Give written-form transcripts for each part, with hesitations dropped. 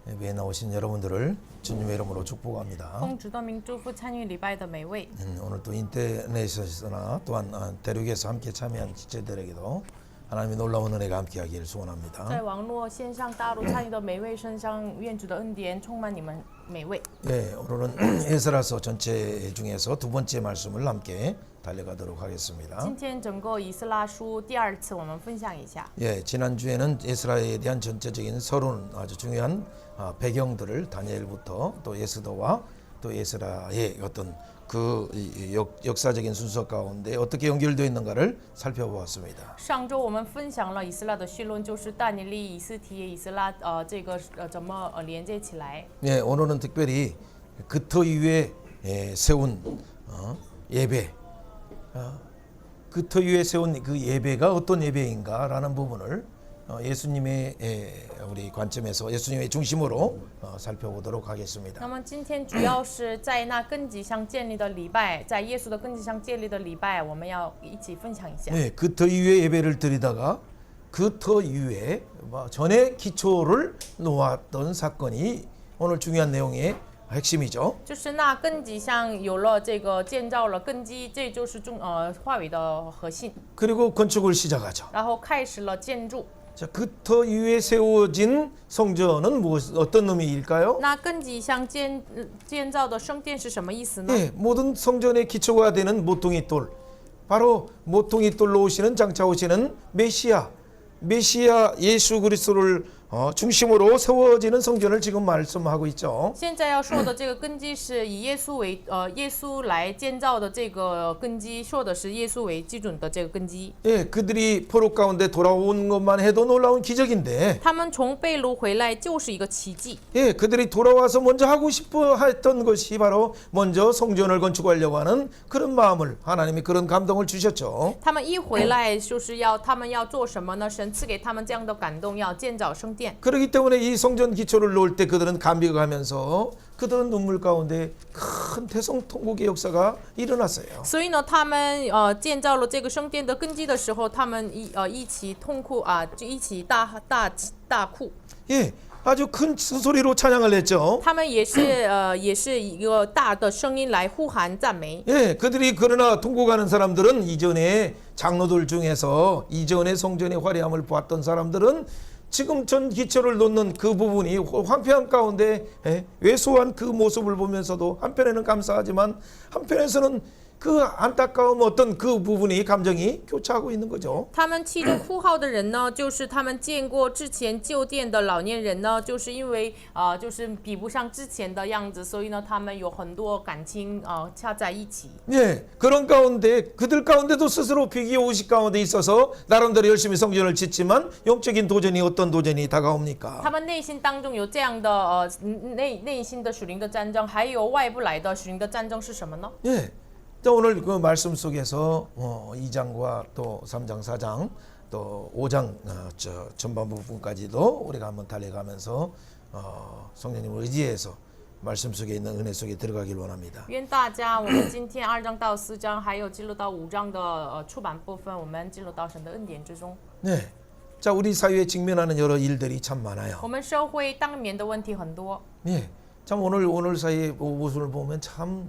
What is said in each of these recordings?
예배에 나오신 여러분들을 주님의 이름으로 축복합니다. 奉主的名祝福参与礼拜的每位。 오늘 또 인터넷에서나 또한 대륙에서 함께 참여한 지체들에게도 하나님의 놀라운 은혜가 함께하기를 在 소원합니다. 网络线上大陆参与的每位身上，愿主的恩典充满你们每位。 예, 오늘은 에스라서 전체 중에서 두 번째 말씀을 함께 달려가도록 하겠습니다. 今天整个以斯拉书第二次，我们分享一下。 예, 지난주에는 에스라에 대한 전체적인 서론 아주 중요한 배경들을 다니엘부터 또 에스더와 또 에스라의 어떤 그 역사적인 순서 가운데 어떻게 연결되어 있는가를 살펴보았습니다. 上周我们分享了以斯拉的绪论，就是但尼利、以斯提、以斯拉这个怎么连接起来。 예, 오늘은 특별히 그터 이후에 세운 예배, 그터 이후에 세운 그 예배가 어떤 예배인가라는 부분을 예수님의 우리 관점에서 예수님의 중심으로 살펴보도록 하겠습니다. 那么今天主要是在那根基上建立的礼拜，在耶稣的根基上建立的礼拜，我们要一起分享一下。 네, 그터 이후에 예배를 드리다가 그터 이후에 전에 기초를 놓았던 사건이 오늘 중요한 내용의 핵심이죠. 就是那根基上有了这个建造了根基，这就是话语的核心。 그리고 건축을 시작하죠. 然后开始了建筑。 자, 그터 이후에 세워진 성전은 어떤 의미일까요? 那根基上建造的圣殿是什么意思呢？ 네, 모든 성전의 기초가 되는 모퉁이 돌, 바로 모퉁이 돌로 오시는 장차 오시는 메시아 예수 그리스도를 중심으로 세워지는 성전을 지금 말씀하고 있죠. 现在要说的这个根基是以耶稣来建造的这个根基，说的是耶稣为基准的这个根基。 예, 그들이 포로 가운데 돌아온 것만 해도 놀라운 기적인데, 他们从被掳回来就是一个奇迹。 예, 그들이 돌아와서 먼저 하고 싶어 했던 것이 바로 먼저 성전을 건축하려고 하는 그런 마음을 하나님이 그런 감동을 주셨죠. 他们一回来就是他们要做什么呢？神赐给他们这样的感动，要建造圣殿。 그렇기 때문에 이 성전 기초를 놓을 때 그들은 감격하면서 그들은 눈물 가운데 큰 대성통곡의 역사가 일어났어요. 所以呢，他们建造了这个圣殿的根基的时候，他们一起痛哭就一起大哭。 예, 아주 큰 소리로 찬양을 했죠. 他们也是一个大的声音来呼喊赞美。 예, 그들이 그러나 통곡하는 사람들은 이전에 장로들 중에서 이전에 성전의 화려함을 보았던 사람들은 지금 전 기초를 놓는 그 부분이 황폐한 가운데 왜소한 그 모습을 보면서도 한편에는 감사하지만 한편에서는 그 안타까움 어떤 그 부분이 감정이 교차하고 있는 거죠. 他们其中哭号的人呢，就是他们见过之前旧殿的老年人呢，就是因为就是比不上之前的样子，所以呢，他们有很多感情掐在一起。 예, 그런 가운데 그들 가운데도 스스로 비기오식 가운데 있어서 나름대로 열심히 성전을 짓지만 영적인 도전이 어떤 도전이 다가옵니까? 他们内心当中有这样的内心的属灵的战争，还有外部来的属灵的战争是什么呢？ 예. 자, 오늘 그 말씀 속에서 2장과 또 3장, 4장, 또 5장 전반 부분까지도 우리가 한번 달려가면서 성령님을 의지해서 말씀 속에 있는 은혜 속에 들어가길 원합니다. 愿大家，我们今天2章到4章，还有进入到5章的出版部分，我们进入到神的恩典之中。 네. 자, 우리 사회에 직면하는 여러 일들이 참 많아요. 我们社会当面的问题很多。 예. 참 오늘 사회의 모습을 보면 참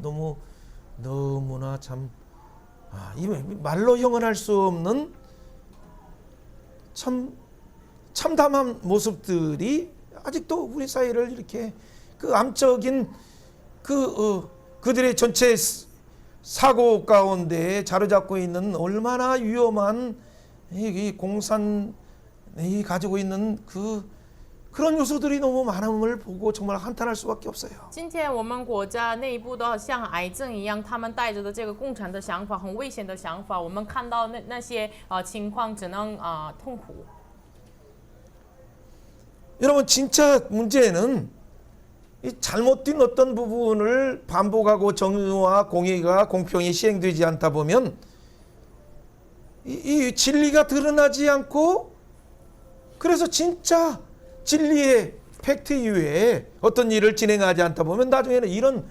너무나 참 말로 형언할 수 없는 참담한 모습들이 아직도 우리 사회를 이렇게 그 암적인 그들의 전체 사고 가운데 자리잡고 있는 얼마나 위험한 이 공산이 가지고 있는 그런 요소들이 너무 많음을 보고 정말 한탄할 수밖에 없어요. 今天我们国家内部的像癌症一样，他们带着的这个共产的想法，很危险的想法，我们看到那些情况，只能痛苦。 여러분 진짜 문제는 이 잘못된 어떤 부분을 반복하고 정의와 공의가 공평히 시행되지 않다 보면 이 진리가 드러나지 않고 그래서 진짜 진리의 팩트 이외에 어떤 일을 진행하지 않다 보면 나중에는 이런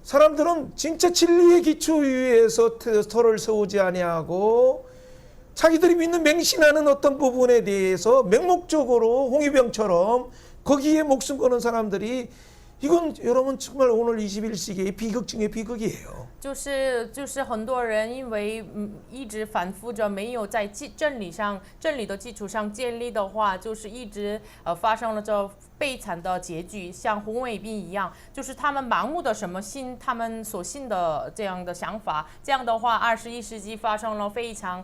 사람들은 진짜 진리의 기초 위에서 터를 세우지 아니하고 자기들이 믿는 맹신하는 어떤 부분에 대해서 맹목적으로 홍위병처럼 거기에 목숨 거는 사람들이 이건 여러분 정말 오늘 21세기의 비극 중의 비극이에요. 就是很多人因为一直反复着没有在真理的基础上建立的话，就是一直发生了这悲惨的结局，像红卫兵一样，就是他们盲目的什么信他们所信的这样的想法，这样的话21世纪发生了非常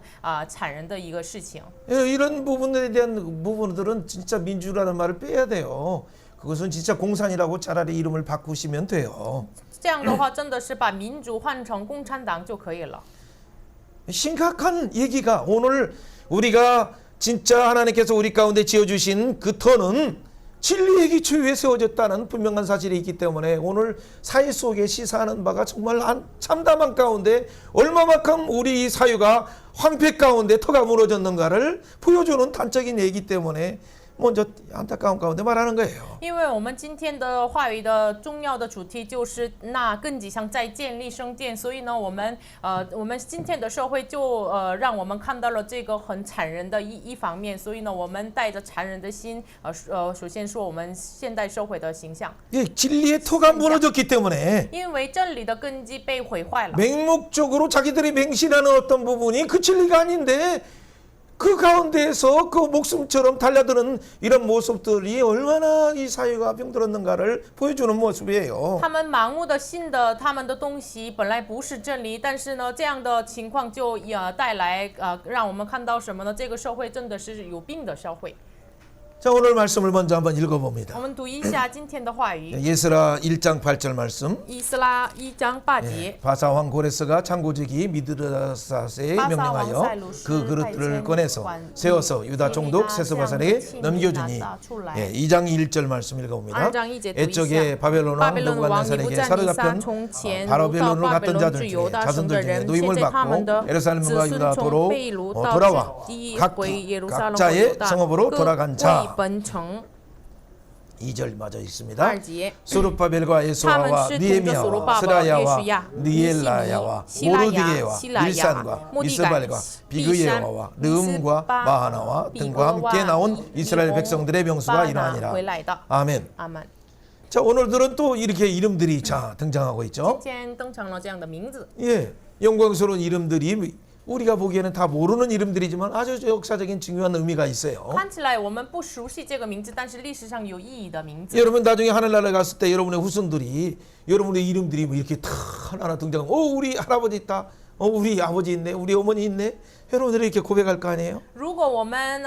残忍的一个事情。 이런 부분에 대한 부분들은 진짜 민주라는 말을 빼야 돼요. 그것은 진짜 공산이라고 차라리 이름을 바꾸시면 돼요. 这样的话，真的是把民主换成共产党就可以了。 심각한 얘기가 오늘 우리가 진짜 하나님께서 우리 가운데 지어주신 그 터는 진리의 기초 위에 세워졌다는 분명한 사실이 있기 때문에 오늘 사회 속에 시사하는 바가 정말 참담한 가운데 얼마만큼 우리 사유가 황폐 가운데 터가 무너졌는가를 보여주는 단적인 얘기 때문에 먼저 안타까운 가운데 말하는 거예요. 因为我们今天的话语的重要的主题就是那根基上在建立圣殿，所以呢，我们今天的社会就让我们看到了这个很残忍的一方面，所以呢，我们带着残忍的心，首先说我们现代社会的形象， 예, 진리의 터가 무너졌기 때문에 因为真理的根基被毁坏了。 맹목적으로 자기들이 맹신하는 어떤 부분이 그 진리가 아닌데 그 가운데에서 그 목숨처럼 달려드는 이런 모습들이 얼마나 이 사회가 병들었는가를 보여주는 모습이에요. 他们盲目的信的他们的东西本来不是真理，但是呢，这样的情况就带来让我们看到什么呢？这个社会真的是有病的社会。 자, 오늘 말씀을 먼저 한번 읽어봅니다. 我们读一下今天的话语。 예스라 1장 8절 말씀. 以斯拉1章8节。 바사 왕 고레스가 창고지기 미드라사스에 명령하여 그 그릇들을 꺼내서 세워서 유다 총독 세스바살에게 넘겨주니 2장 1절 말씀 읽어봅니다. 2章1节读一下。 애적에 바벨론 왕 느부갓네살에게 사로잡힌 바벨론으로 갔던 자들 중에 자손들 중에 노임을 받고 예루살렘과 유다도로 돌아와 각자의 성읍으로 돌아간 자. 2절 맞아 있습니다. 2节 수룹바벨과 예수아와 니에미야와 스라야와 니엘라야와 모르디게와 밀산과 미스발과 비그예와와 르음과 마하나와 등과 함께 나온 이스라엘 백성들의 명수가 이러하니라. 아멘. 阿门。 자, 오늘들은 또 이렇게 이름들이 자 등장하고 있죠. 今天登场了这样的名字， 예, 영광스러운 이름들이 우리가 보기에는 다 모르는 이름들이지만 아주 역사적인 중요한 의미가 있어요. 看起来我们不熟悉这个名字，但是历史上有意义的名字。 여러분 나중에 하늘나라에 갔을 때 여러분의 후손들이 여러분의 이름들이 뭐 이렇게 다 하나하나 등장하면 우리 할아버지 있다. 우리 아버지 있네. 우리 어머니 있네. 여러분들이 이렇게 고백할 거 아니에요? 如果我们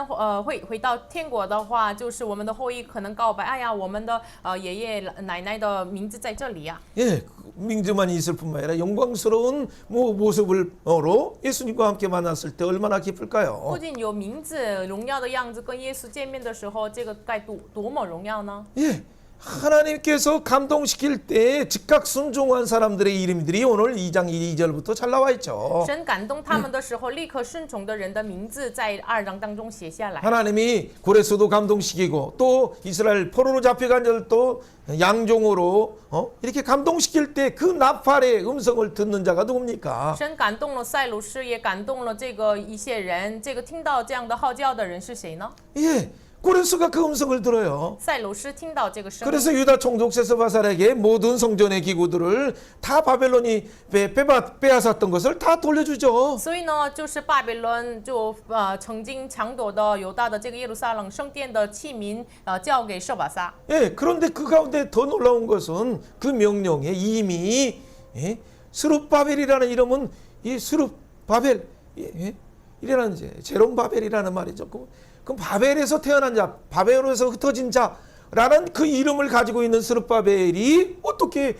回到天国的话，就是我们的后裔可能告白，哎呀，我们的爷爷奶奶的名字在这里呀。 예,名字만 있을 뿐만 아니라 영광스러운 모습으로 예수님과 함께 만났을 때 얼마나 기쁠까요? 不仅有名字荣耀的样子，跟耶稣见面的时候，这个该多么荣耀呢？ 예, 하나님께서 감동시킬 때 즉각 순종한 사람들의 이름들이 오늘 2장 2절부터 잘 나와 있죠. 神感动他们的时候，立刻顺从的人的名字在2章当中写下来。 하나님이 고레스도 감동시키고 또 이스라엘 포로로 잡혀간 자들도 양종으로 이렇게 감동시킬 때 그 나팔의 음성을 듣는 자가 누굽니까? 神感动了塞鲁士，也感动了这个一些人。这个听到这样的号叫的人是谁呢？ 예, 고레스가 그 음성을 들어요. 塞鲁士听到这个声音， 그래서 유다 총독 세스바살에게 모든 성전의 기구들을 다 바벨론이 빼앗았던 것을 다 돌려주죠. 所以呢，就是巴比伦就曾经抢夺的犹大的这个耶路撒冷圣殿的器皿交给舍巴撒。 예, 그런데 그 가운데 더 놀라운 것은 그 명령에 이미 스룹바벨이라는 이름은 이 스룹바벨 이라는 제롬바벨이라는 말이죠. 그 바벨에서 태어난 자, 바벨에서 흩어진 자라는 그 이름을 가지고 있는 스룹바벨이 어떻게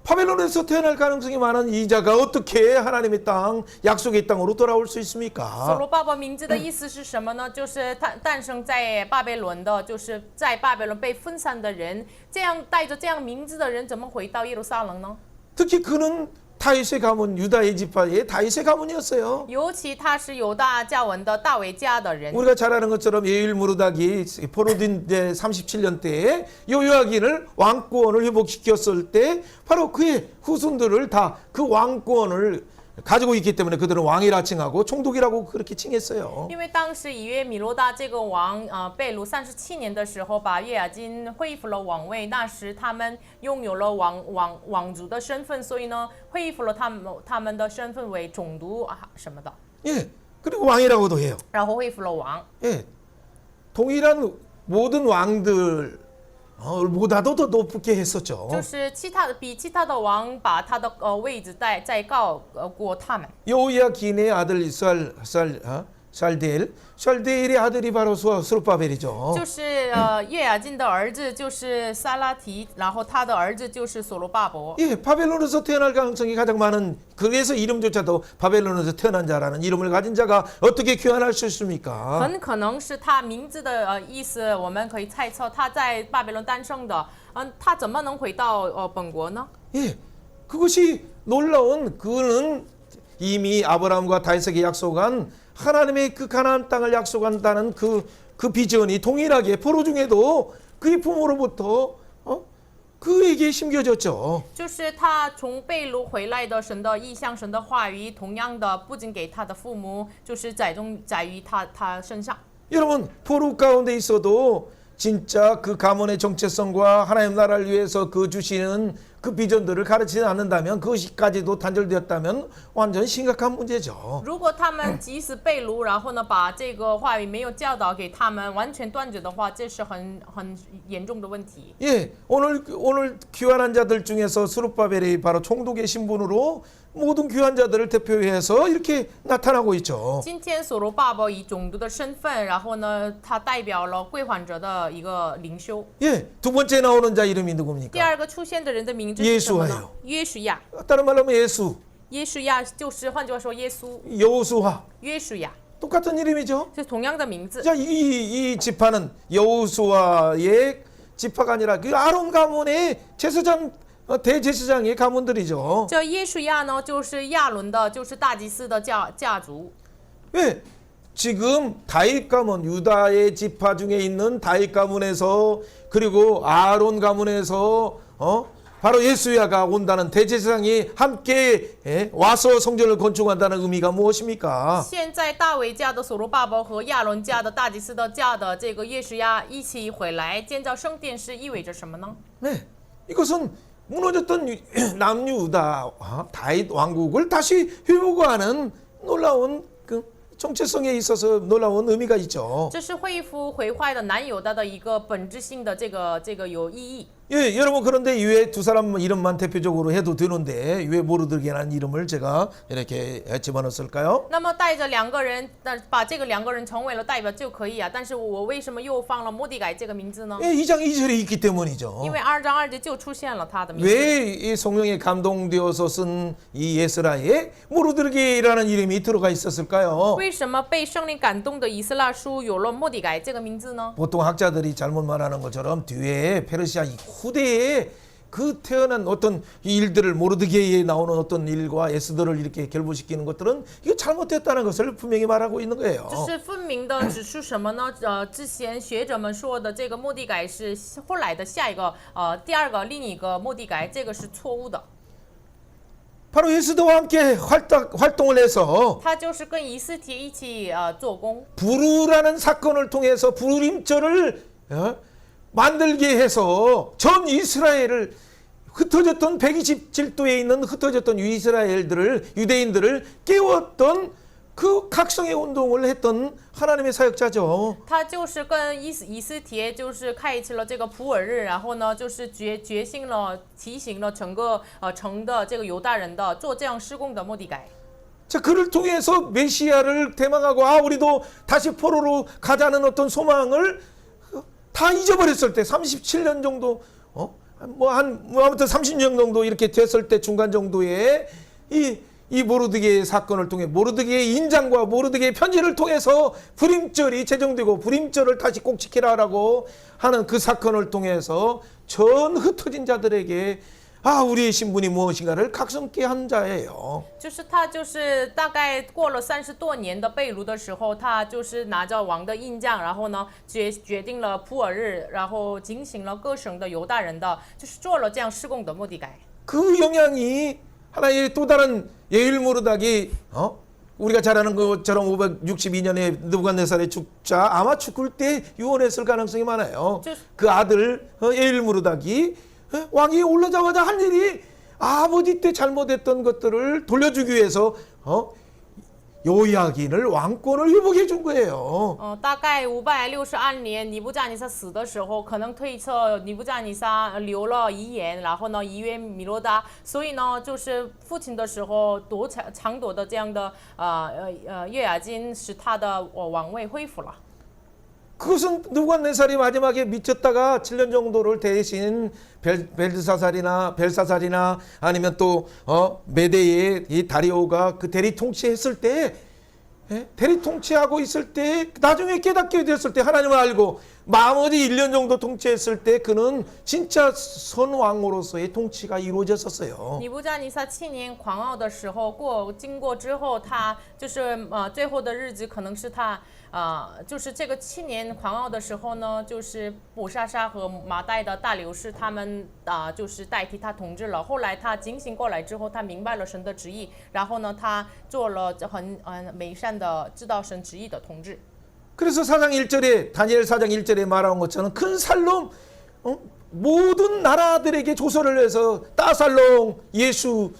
바벨론에서 태어날 가능성이 많은 이 자가 어떻게 하나님의 땅, 약속의 땅으로 돌아올 수 所 있습니까? 罗巴伯名字的意思是什么呢？就是诞生在巴比伦的，就是在巴比伦被分散的人，这样带着这样名字的人怎么回到耶路撒冷呢？ 특히 그는 다윗의 가문, 유다의 지파의 다윗의 가문이었어요. 尤其他是犹大家文的大卫家的人。 우리가 잘 아는 것처럼 예일 무르닥이 포로된 37년 때에 요요아긴을 왕권을 회복시켰을 때 바로 그의 후손들을 다 그 왕권을 가지고 있기 때문에 그들은 왕이라 칭하고 총독이라고 그렇게 칭했어요. 因为当时以约米罗大这个王，被掳37年的时候，把约雅金恢复了王位。那时他们拥有了王族的身份，所以呢，恢复了他们的身份为总督什么的， 예, 그리고 왕이라고도 해요. 然后恢复了王。 예, 동일한 모든 왕들 보다도 더 높게 했었죠. 就是比其他的王把他的位置再高过他们。 요야긴의 아들 샬데일의 아들이 바로 스룹바벨이죠. 就是约雅金的儿子就是撒拉提，然后他的儿子就是所罗巴伯。 예, 바벨론에서 태어날 가능성이 가장 많은 그래서 이름조차도 바벨론에서 태어난 자라는 이름을 가진 자가 어떻게 귀환할 수 있습니까? 很可能是他名字的意思，我们可以猜测他在巴比伦诞生的，他怎么能回到本国呢？ 예, 그것이 놀라운 그는 이미 아브라함과 다윗에게 약속한 하나님의 그 가나안 땅을 약속한다는 그 비전이 동일하게 포로 중에도 그의 부모로부터 그에게 심겨졌죠. 就是他从被掳回来的神的意象、神的话语，同样的不仅给他的父母，就是在于他身上。 여러분 포로 가운데 있어도 진짜 그 가문의 정체성과 하나님 나라를 위해서 그 주시는 그 비전들을 가르치지 않는다면 그것까지도 단절되었다면 완전 심각한 문제죠. 如果他们即使被掳，然后呢把这个话语没有教导给他们，完全断绝的话，这是很严重的问题。 예, 오늘 귀환한 자들 중에서 스룹바벨이 바로 총독의 신분으로 모든 귀환 자들을 대표해서 이렇게 나타나고 있죠. 今天所罗巴伯以总督的身份，然后呢，他代表了归还者的一个领袖。 예, 두 번째 나오는 자 이름이 第 누굽니까? 二个出现的人的名字是什么呢 예수와요 ？约书亚。 다른 말로 하면 예수, 约书亚就是换句话说，耶稣。 여호수아 约书亚 똑같은 이름이죠. 是同样的名字。 자, 이 지파는 여호수아의 지파가 아니라 그 아론 가문의 제사장 대제사장의 가문들이죠. 这耶书亚呢，就是亚伦的，就是大祭司的家族。 왜? 지금 다윗 가문 유다의 지파 중에 있는 다윗 가문에서 그리고 아론 가문에서 바로 예수야가 온다는 대제사장이 함께 와서 성전을 건축한다는 의미가 무엇입니까? 现在大卫家的所罗巴伯和亚伦家的大祭司的家的这个耶书亚一起回来建造圣殿，是意味着什么呢？ 네, 이것은 무너졌던 남유다 다윗 왕국을 다시 회복하는 놀라운 그 정체성에 있어서 놀라운 의미가 있죠. 这是恢复毁坏的南犹大的一个本质性的这个有意义。 예, 여러분 그런데 이외에 두 사람 이름만 대표적으로 해도 되는데 왜 모르드게라는 이름을 제가 이렇게 집어넣었을까요? 那么带着两个人，把这个两个人成为了代表就可以啊。但是我为什么又放了摩底改这个名字呢？ 예, 2장 2절에 있기 때문이죠. 因为2章2节就出现了他的名字。 왜 이 성령에 감동되어서 쓴 이 예스라에 모르드게라는 이름이 들어가 있었을까요? 为什么被圣灵感动的以斯拉书有了摩底改这个名字呢？ 보통 학자들이 잘못 말하는 것처럼 뒤에 페르시아 이 후대에 그 태어난 어떤 일들을 모르드게에 나오는 어떤 일과 에스더를 이렇게 결부시키는 것들은 이거 잘못됐다는 것을 분명히 말하고 있는 거예요. 这是分明的指出什么呢？之前学者们说的这个末底改是后来的下一个第二个另一个末底改，这个是错误的。 바로 에스더와 함께 활동을 해서 他就是跟以斯帖一起做工， 부르라는 사건을 통해서 부림절을 만들게 해서 전 이스라엘을 흩어졌던 127도에 있는 흩어졌던 유대인들을 깨웠던 그 각성의 운동을 했던 하나님의 사역자죠. 他就是跟以斯帖就是开启了这个普尔日，然后呢就是觉醒了提醒了整个城的这个犹大人的做这样施工的末底改。 자, 그를 통해서 메시아를 대망하고 우리도 다시 포로로 가자는 어떤 소망을 다 잊어버렸을 때 37년 정도 아무튼 30년 정도 이렇게 됐을 때 중간 정도에 이 모르드게의 사건을 통해 모르드게의 인장과 모르드게의 편지를 통해서 불임절이 제정되고 불임절을 다시 꼭 지키라라고 하는 그 사건을 통해서 전 흩어진 자들에게 우리의 신분이 무엇인가를 각성케 한 자예요. 就是他就是大概过了30多年的被掳的时候，他就是拿着王的印章，然后呢决定了普尔日，然后警醒了各省的犹大人的，就是做了这样施工的末底改。 그 영향이 하나의 또 다른 예일무르닥이 우리가 잘 아는 것처럼 562년에 느부갓네살의 죽자 아마 죽을 때 유언했을 가능성이 많아요. 그 아들 예일무르닥이 왕위에 올라자마자 한 일이 아버지 때 잘못했던 것들을 돌려주기 위해서 요야긴을 왕권을 회복해 준 거예요. 大概562年，尼布甲尼撒死的时候，可能推测尼布甲尼撒留了遗言，然后呢，遗愿米罗达，所以呢，就是父亲的时候抢夺的这样的约雅金，使他的王位恢复了。 그것은 느부갓네살이 마지막에 미쳤다가 7년 정도를 대신 벨사살이나 아니면 또 메대의 이 다리오가 그 대리 통치했을 때 대리 통치하고 있을 때 나중에 깨닫게 됐을 때 하나님을 알고 나머지 1년 정도 통치했을 때 그는 진짜 선왕으로서의 통치가 이루어졌었어요. 尼布甲尼撒7年狂傲的时候经过之后，他就是最后的日子可能是他。 就是这个7年狂傲的时候呢，就是卜沙沙和马代的大流士他们就是代替他统治了。后来他警醒过来之后，他明白了神的旨意，然后呢，他做了很美善的知道神旨意的统治。 그래서 4장 1절에 다니엘 4장 1절에 말한 것처럼 큰 살롬 모든 나라들에게 조서를 해서 따살롱 예수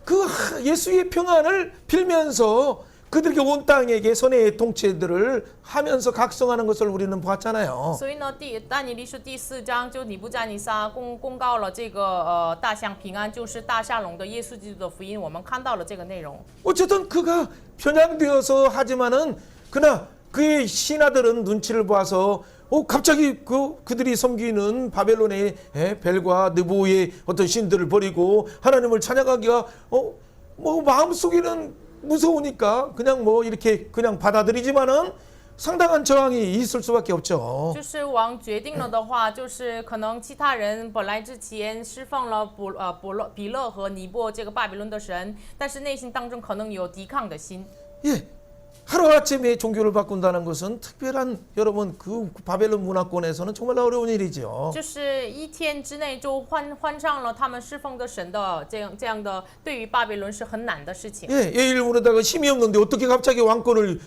그 예수의 평안을 빌면서 그들에게 온 땅에게 선의 통치들을 하면서 각성하는 것을 우리는 봤잖아요. 所以呢，但以理书第4章就尼布甲尼撒公告了这个大象平安，就是大沙龙的耶稣基督的福音，我们看到了这个内容。 어쨌든 그가 편향되어서 하지만은 그러나 그의 신하들은 눈치를 봐서 갑자기 그들이 섬기는 바벨론의 벨과 느보의 어떤 신들을 버리고 하나님을 찬양하기가 뭐 마음속에는 무서우니까 그냥 뭐 이렇게 그냥 받아들이지만은 상당한 저항이 있을 수밖에 없죠. 就是王决定了的话，就是可能其他人本来之前侍奉了比勒和尼波这个巴比伦的神，但是内心当中可能有抵抗的心。 예. 하루아침에 종교를 바꾼다는 것은 특별한 여러분 그 바벨론 문화권에서는 정말 어려운 일이죠. 就是一天之内就换上了他们侍奉的神的这样的，对于巴比伦是很难的事情。 예, 예일문에다가 힘이 없는데 어떻게 갑자기 왕권을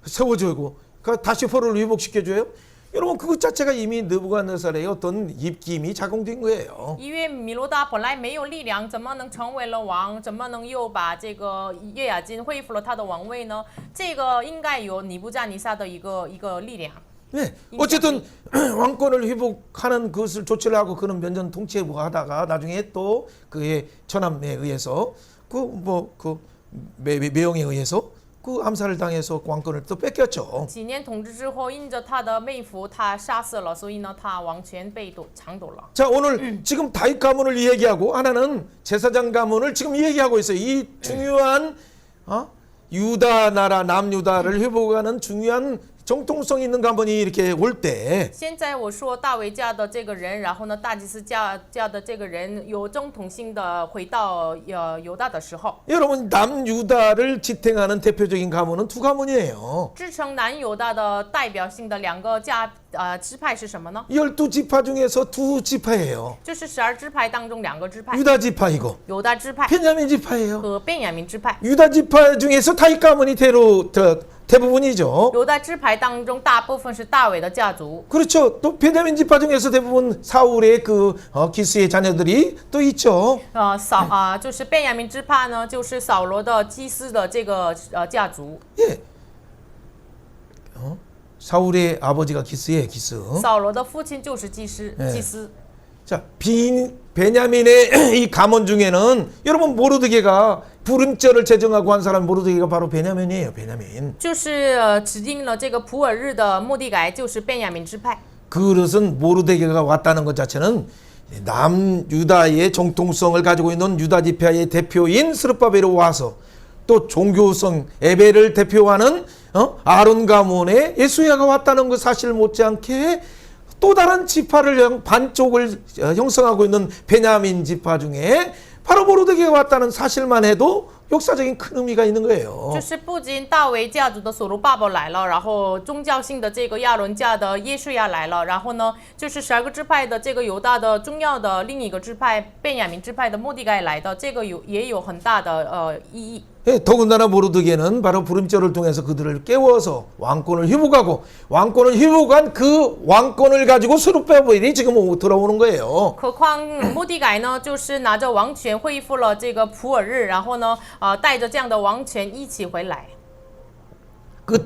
세워주고 다시 포로를 회복시켜줘요? 여러분 그것 자체가 이미 느부갓네살의 어떤 입김이 작용된 거예요. 因为米罗达本来没有力量，怎么能成为了王？怎么能又把这个约雅金恢复了他的王位呢？这个应该有尼布甲尼撒的一个力量。 네, 어쨌든 왕권을 회복하는 것을 조치를 하고 그는 몇 년 통치하다가 나중에 또 그의 처남에 의해서 그 매형에 의해서 그 암살을 당해서 왕권을 또 뺏겼죠. 几年统治之后，因着他的妹夫，他杀死了，所以呢，他王权被抢夺了。 자, 오늘 지금 다윗 가문을 이야기하고 하나는 제사장 가문을 지금 이야기하고 있어요. 이 중요한 유다 나라 남유다를 회복하는 중요한 정통성 있는 가문이 이렇게 올 때 现在我说大卫家的这个人，然后呢，大祭司家的这个人有正统性的回到犹大的时候， 여러분 남유다를 지탱하는 대표적인 가문은 두 가문이에요. 支撑南犹大的代表性的两个支派是什么呢？ 12지파 중에서 두 지파예요. 就是12支派当中两个支派， 유다 지파이고 犹大支派 베냐민 지파예요. 和便雅悯支派。 유다 지파 중에서 다윗 가문이 대부분이죠. 犹大支派当中大部分是大卫的家族， 그렇죠. 또 베냐민 지파 중에서 대부분 사울의 기스의 자녀들이 또 있죠. 就是便雅悯支派呢，就是扫罗的祭司的这个家族。 예. 사울의 아버지가 기스예요, 기스. 扫罗的父亲就是祭司。 자, 베냐민의 이 가문 중에는 여러분 모르드게가 불임절을 제정하고 한 사람 모르드게가 바로 베냐민이에요, 베냐민. 就是指定了这个普尔日的末底改就是便雅悯支派。 그것은 모르드게가 왔다는 것 자체는 남유다의 정통성을 가지고 있는 유다 지파의 대표인 스룹바벨이 와서 또 종교성 에벨을 대표하는 아론 가문의 예수야가 왔다는 것 사실 못지않게 또 다른 지파를 반쪽을 형성하고 있는 베냐민 지파 중에 바로 모르드게가 왔다는 사실만 해도 역사적인 큰 의미가 있는 거예요. 就是不仅大卫家族的所罗巴伯来了，然后宗教性的这个亚伦家的耶稣亚来了，然后呢，就是12个支派的这个犹大的重要的另一个支派便雅悯支派的末底改来的，这个也有很大的意义。 예, 더군다나 모르드게는 바로 부름절을 통해서 그들을 깨워서 왕권을 회복하고 왕권을 회복한 그 왕권을 가지고 스룹바벨이 지금 돌아오는 거예요. 何况末底改呢，就是拿着王权恢复了这个普尔日，然后呢，带着这样的王权一起回来。 그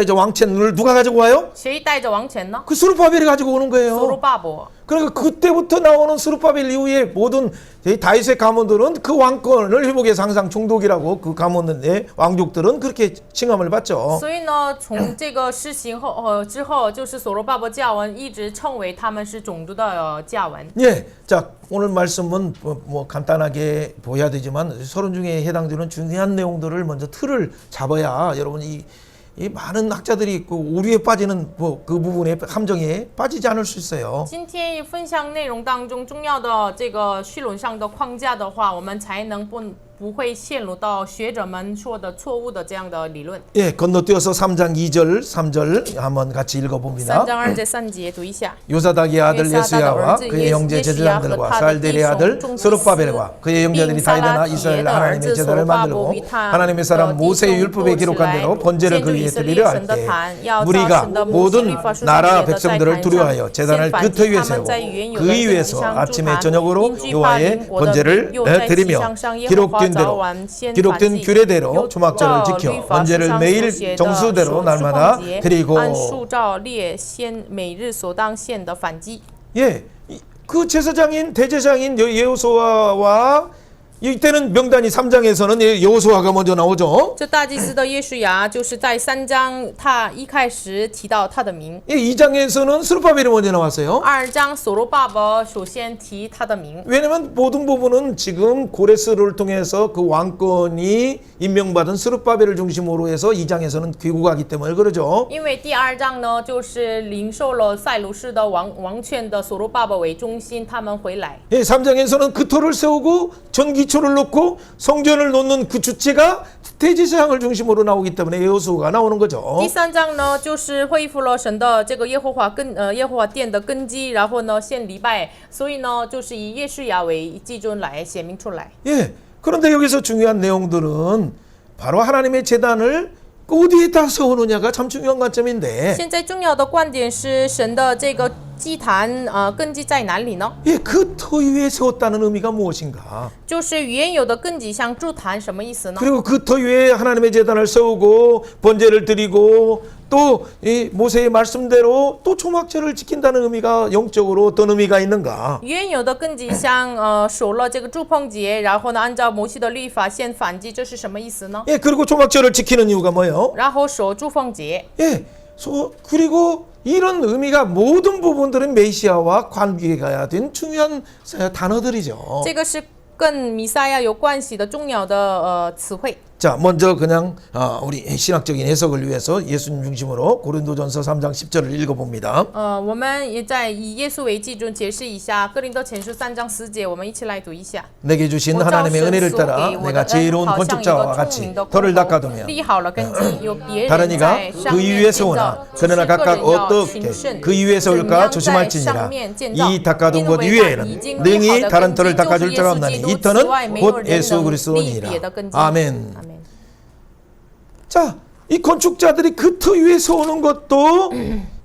이제 왕권을 누가 가지고 와요? 谁带着王权呢？ 그 스룹바벨이 가지고 오는 所 거예요. 罗巴伯。 그러니까 그때부터 나오는 스룹바벨 이후에 모든 다윗의 가문들은 그 왕권을 회복해서 항상 종독이라고 그 가문의 왕족들은 그렇게 칭함을 받죠. 所以呢，从这个施行后之后，就是所罗巴伯教文一直称为他们是种族的教文。 예, 자 오늘 말씀은 뭐 간단하게 보여야 되지만 서론 중에 해당되는 중요한 내용들을 먼저 틀을 잡아야 여러분 이 많은 학자들이 있고 오류에 빠지는 뭐 그 부분에 함정에 빠지지 않을 수 있어요. 今天分享内容当中重要的这个绪论上的框架的话，我们才能不会陷入到学者们说的错误的这样的理论。 예, 건너뛰어서 3장 2절, 3절 한번 같이 읽어봅니다. 3章2节3节读一下。 요사닥의 아들 예수야와 그의 형제 제사장들과 살델의 아들 스룹바벨과 그의 형제들이 다이다나 이스라엘 하나님의 제단을 만들고 하나님의 사람 모세의 율법에 기록한 대로 번제를 그 위에 드리려 할 때 무리가 모든 나라 백성들을 두려워하여 제단을 그 터 위에 세우고 그 위에서 아침에 저녁으로 여호와의 번제를 드리며 기록된 규례대로 초막절을 지켜 번제를 매일 정수대로 날마다 드리고. 按数照列先每日所当献的反击。 예, 그 제사장인 대제사장인 여호수아와 이때는 명단이 3장에서는 여호수아가 먼저 나오죠. 这大祭司的耶稣亚就是在3章，他一开始提到他的名。 예, 2장에서는 스룹바벨이 먼저 나왔어요. 2章所罗巴伯首先提他的名， 왜냐면 모든 부분은 지금 고레스를 통해서 그 왕권이 임명받은 스룹바벨을 중심으로 해서 2장에서는 귀국하기 때문에 그러죠. 因为第2章呢，就是领受了塞鲁士的王权的所罗巴伯为中心，他们回来。 예, 3장에서는 그 터를 세우고 전기초를 놓고 성전을 놓는 그 주체가 대제사장을 중심으로 나오기 때문에 여호수아가 나오는 거죠. 第3章呢，就是恢复了神的这个耶和华殿的根基，然后呢献礼拜，所以呢就是以耶稣亚为基准来显明出来。 예, 그런데 여기서 중요한 내용들은 바로 하나님의 제단을 어디에다 세우느냐가 참 중요한 관점인데. 现在重要的观点是神的这个祭坛根基在哪里呢？ 예, 그 터 위에 세웠다는 의미가 무엇인가? 就是原有的根基像祭坛什么意思呢？ 그리고 그 터 위에 하나님의 제단을 세우고 번제를 드리고 또 이 모세의 말씀대로 또 초막절을 지킨다는 의미가 영적으로 어떤 의미가 있는가? 原有的根基像守了这个住棚节，然后呢按照摩西的律法献反祭，这是什么意思呢？ 예, 그리고 초막절을 지키는 이유가 뭐예요? 然后守住棚节。 예, 그리고 이런 의미가 모든 부분들은 메시아와 관계가 된 중요한 단어들이죠. 这个是跟弥赛亚有关系的重要的词汇。 자, 먼저 그냥 우리 신학적인 해석을 위해서 예수님 중심으로 고린도전서 3장 10절을 읽어봅니다. 我们也在以耶稣为基准解释一下哥林多前书3章10节，我们一起来读一下。 내게 주신 하나님의 은혜를 따라 내가 지혜로운 건축자와 같이 터를 닦아두며 다른 이가 그 위에 세우나 그러나 각각 어떻게 그 위에 세울까 조심할지니라. 이 닦아둔 것 위에는 능히 다른 터를 닦아줄 자가 없나니 이 터는 곧 예수 그리스도니라. 아멘. 자, 이 건축자들이 그 터 위에 세우는 것도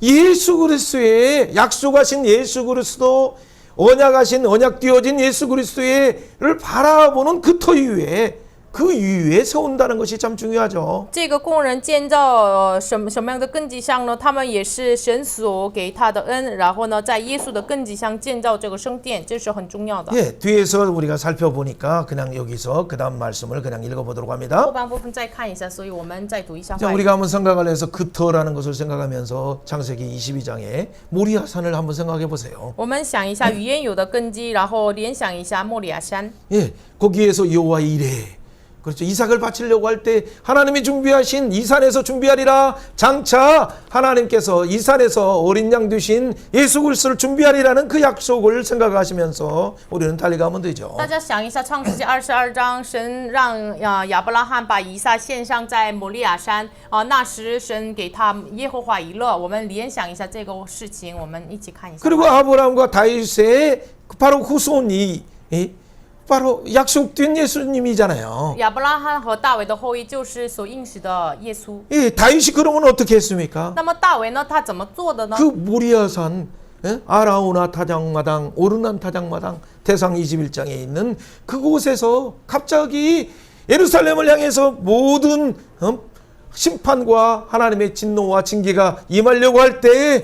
예수 그리스도의 약속하신 예수 그리스도 언약하신 언약 띄어진 예수 그리스도를 바라보는 그 터 위에 그 위에 세운다는 것이 참 중요하죠. 这个工人建造什么样的根基上呢？他们也是神所给他的恩，然后呢，在耶稣的根基上建造这个圣殿，这是很重要的。 예, 뒤에서 우리가 살펴보니까 그냥 여기서 그다음 말씀을 그냥 읽어보도록 합니다. 后半部分再看一下，所以我们再读一下。 자, 우리가 한번 생각을 해서 그 터라는 것을 생각하면서 창세기 22장에 모리아산을 한번 생각해 보세요. 我们想一下原有的根基，然后联想一下莫里亚山。 예, 거기에서 여호와 이레 그렇죠. 이삭을 바치려고 할 때 하나님이 준비하신 이 산에서 준비하리라. 장차 하나님께서 이 산에서 어린 양 되신 예수 그리스도를 준비하리라는 그 약속을 생각하시면서 우리는 달려가면 되죠. 大家想一下，《创世纪》22章，神让亚伯拉罕把以撒献上在摩利亚山那时神给他耶和华以勒。我们联想一下这个事情，我们一起看一下。 그리고 아브라함과 다윗의 바로 후손이 바로 약속된 예수님이잖아요. 亚伯拉罕和大卫的后裔就是所应许的耶稣。 예, 다윗이 그러면 어떻게 했습니까? 那么大卫呢？他怎么做的呢？ 그 모리아산 아라우나 타작마당, 오르난 타작마당 대상 21장에 있는 그곳에서 갑자기 예루살렘을 향해서 모든 심판과 하나님의 진노와 징계가 임하려고 할 때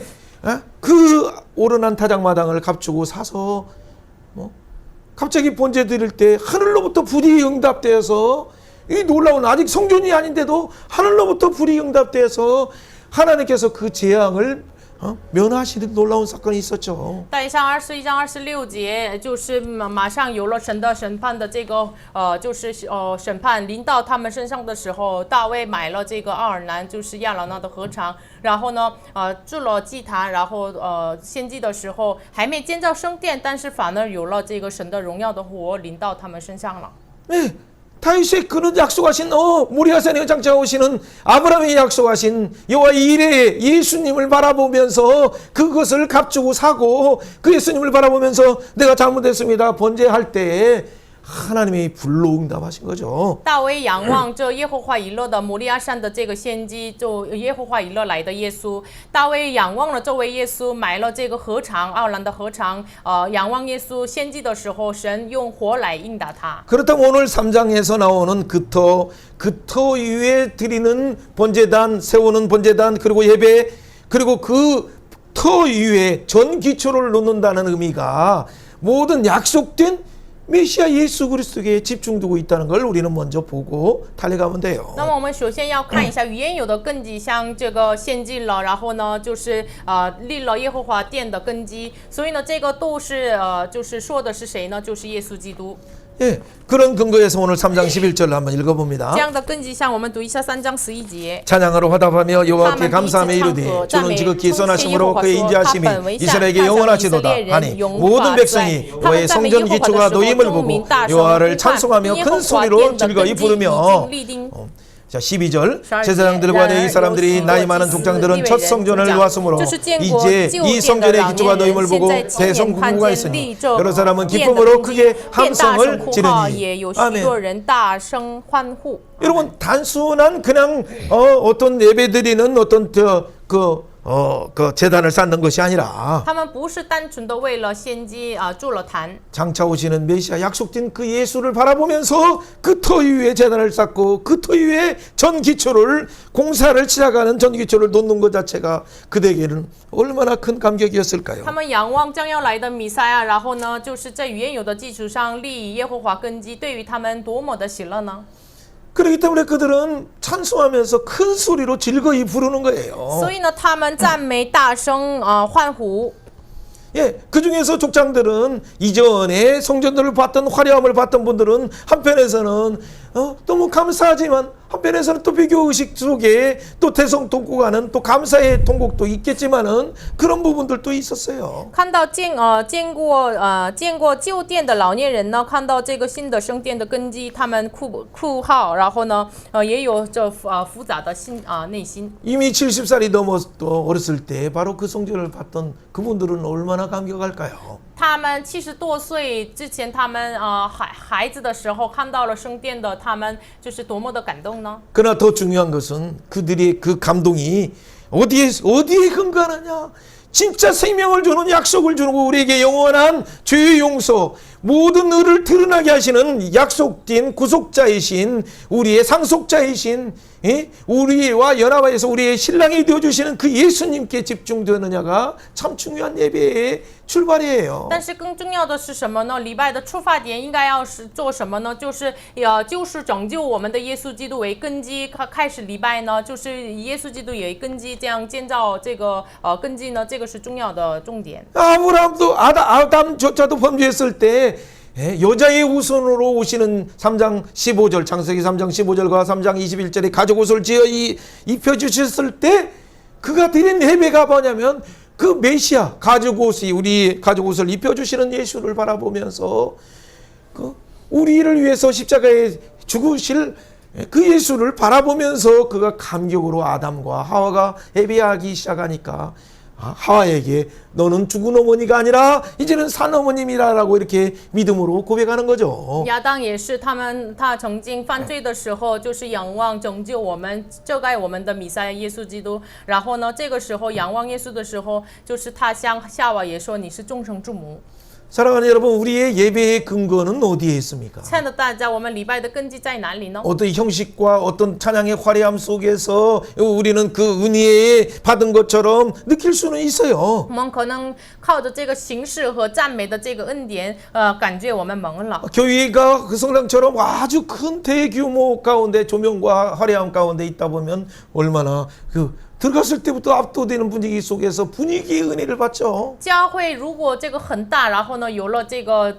그 오르난 타작마당을 갑주고 사서 갑자기 번제 드릴 때 하늘로부터 불이 응답되어서 이 놀라운 아직 성전이 아닌데도 하늘로부터 불이 응답되어서 하나님께서 그 재앙을 면하시는 놀라운 사건이 있었죠. 但上21章26节，就是马上有了神的审判的这个就是审判临到他们身上的时候，大卫买了这个奥尔南，就是亚朗那的禾场，然后呢筑了祭坛，然后献祭的时候还没建造圣殿，但是反而有了这个神的荣耀的火临到他们身上了。 네, 다윗의 그는 약속하신 모리아산에 장차오시는 아브라함이 약속하신 여호와 이레 예수님을 바라보면서 그것을 값주고 사고 그 예수님을 바라보면서 내가 잘못했습니다 번제할 때 하나님이 불로 응답하신 거죠. 大卫仰望这耶和华以勒的摩利亚山的这个献祭，就耶和华以勒来的耶稣。大卫仰望了这位耶稣，买了这个禾场，奥兰的禾场。仰望耶稣献祭的时候，神用火来应答他。 그렇다면 오늘 3장에서 나오는 그 터 위에 드리는 번제단, 세우는 번제단, 그리고 예배, 그리고 그 터 위에 전 기초를 놓는다는 의미가 모든 약속된 메시아 예수 그리스도에 집중되고 있다는 걸 우리는 먼저 보고 달려가면 돼요. 那么我们首先要看一下原有的根基，像这个献祭了，然后呢就是立了耶和华殿的根基，所以呢这个都是就是说的是谁呢？就是耶稣基督。 예, 그런 근거에서 오늘 3장 11절 한번 읽어봅니다. 这样的根基上，我们读一下3章11节。 찬양하러 화답하며 여호와께 감사하며 이르되 주는 지극히 선하심으로 그의 인자하심이 이스라엘에게 영원하시도다 하니 모든 백성이 여호와의 성전 기초가 놓임을 보고 여호와를 찬송하며 큰 소리로 즐거이 부르며 자 12절 제사장들과 레위 사람들이 나이 많은 족장들은 첫 성전을 놓았으므로 이제 이 성전의 기초가 놓임을 보고 대성 군구가 있으니 여러 사람은 기쁨으로 크게 함성을 지르니 아멘. 여러분 단순한 그냥 어떤 예배드리는 어떤 그 제단을 쌓는 것이 아니라 他们不是单纯的为了献祭筑了坛。 장차 오시는 메시아 약속된 그 예수를 바라보면서 그 터 위에 제단을 쌓고 그 터 위에 전 기초를 공사를 시작하는 전 기초를 놓는 것 자체가 그들에게는 얼마나 큰 감격이었을까요? 他们仰望将要来的弥赛亚，然后呢，就是在原有的基础上立耶和华根基，对于他们多么的喜乐呢？ 그렇기 때문에 그들은 찬송하면서 큰 소리로 즐거이 부르는 거예요. 所以呢，他们赞美大声欢呼。 예, 그 중에서 족장들은 이전에 성전들을 봤던 화려함을 봤던 분들은 한편에서는 너무 감사하지만 한편에서는 또 비교 의식 속에 또 대성 통곡하는 또 감사의 통곡도 있겠지만은 그런 부분들도 있었어요. 看到见过旧殿的老年人呢，看到这个新的圣殿的根基，他们哭号，然后呢，也有这复杂的内心。 이미 70살이 넘었도 어렸을 때 바로 그 성전을 봤던 그분들은 얼마나 감격할까요? 他们70多岁之前，他们孩子的时候看到了圣殿的，他们就是多么的感动呢？ 그러나 더 중요한 것은 그들의 그 감동이 어디에 근거하느냐? 진짜 생명을 주는 약속을 주고 우리에게 영원한 죄의 용서, 모든 의를 드러나게 하시는 약속된 구속자이신 우리의 상속자이신 우리와 연합하여서 우리의 신랑이 되어주시는 그 예수님께 집중되느냐가 참 중요한 예배의 출발이에요. 但是更重要的是什么呢？礼拜的出发点应该要是做什么呢？就是拯救我们的耶稣基督为根基，开始礼拜呢，就是以耶稣基督为根基，这样建造这个根基呢，这个是重要的重点。 아브라함도 아담조차도 범죄했을 때 여자의 우선으로 오시는 3장 15절 창세기 3장 15절과 3장 21절에 가죽 옷을 지어 입혀주셨을 때 그가 드린 예배가 뭐냐면 그 메시아 가죽 옷이 우리 가죽 옷을 입혀주시는 예수를 바라보면서 그 우리를 위해서 십자가에 죽으실 그 예수를 바라보면서 그가 감격으로 아담과 하와가 예배하기 시작하니까 하와에게 너는 죽은 어머니가 아니라 이제는 산 어머님이라라고 이렇게 믿음으로 고백하는 거죠. 亚当也是，他曾经犯罪的时候，就是仰望拯救我们、遮盖我们的弥赛亚耶稣基督。然后呢，这个时候仰望耶稣的时候，就是他向夏娃也说：“你是众生之母。” 사랑하는 여러분, 우리의 예배의 근거는 어디에 있습니까? 亲爱的大家，我们礼拜的根基在哪里呢？ 어떤 형식과 어떤 찬양의 화려함 속에서 우리는 그 은혜에 받은 것처럼 느낄 수는 있어요. 我们可能靠着这个形式和赞美的这个恩典，感觉我们蒙了。 교회가 그 성당처럼 아주 큰 대규모 가운데 조명과 화려함 가운데 있다 보면 얼마나 들어갔을 때부터 압도되는 분위기 속에서 분위기의 은혜를 받죠. 教会如果这个很大，然后呢有了这个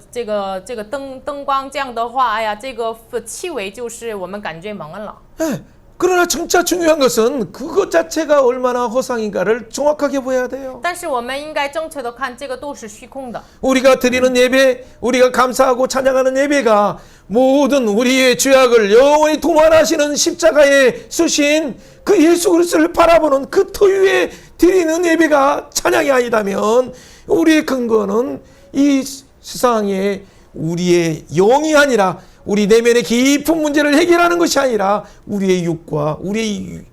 灯光这样的话，哎呀，这个气味就是我们感觉蒙恩了。 네. 그러나 진짜 중요한 것은 그것 자체가 얼마나 허상인가를 정확하게 보여야 돼요. 但是我们应该正确的看，这个都是虚空的。 우리가 드리는 예배, 우리가 감사하고 찬양하는 예배가 모든 우리의 죄악을 영원히 도말하시는 십자가에 쓰신 그 예수 그리스도를 바라보는 그 터 위에 드리는 예배가 찬양이 아니다면 우리의 근거는 이 세상에 우리의 영이 아니라 우리 내면의 깊은 문제를 해결하는 것이 아니라 우리의 육과 우리의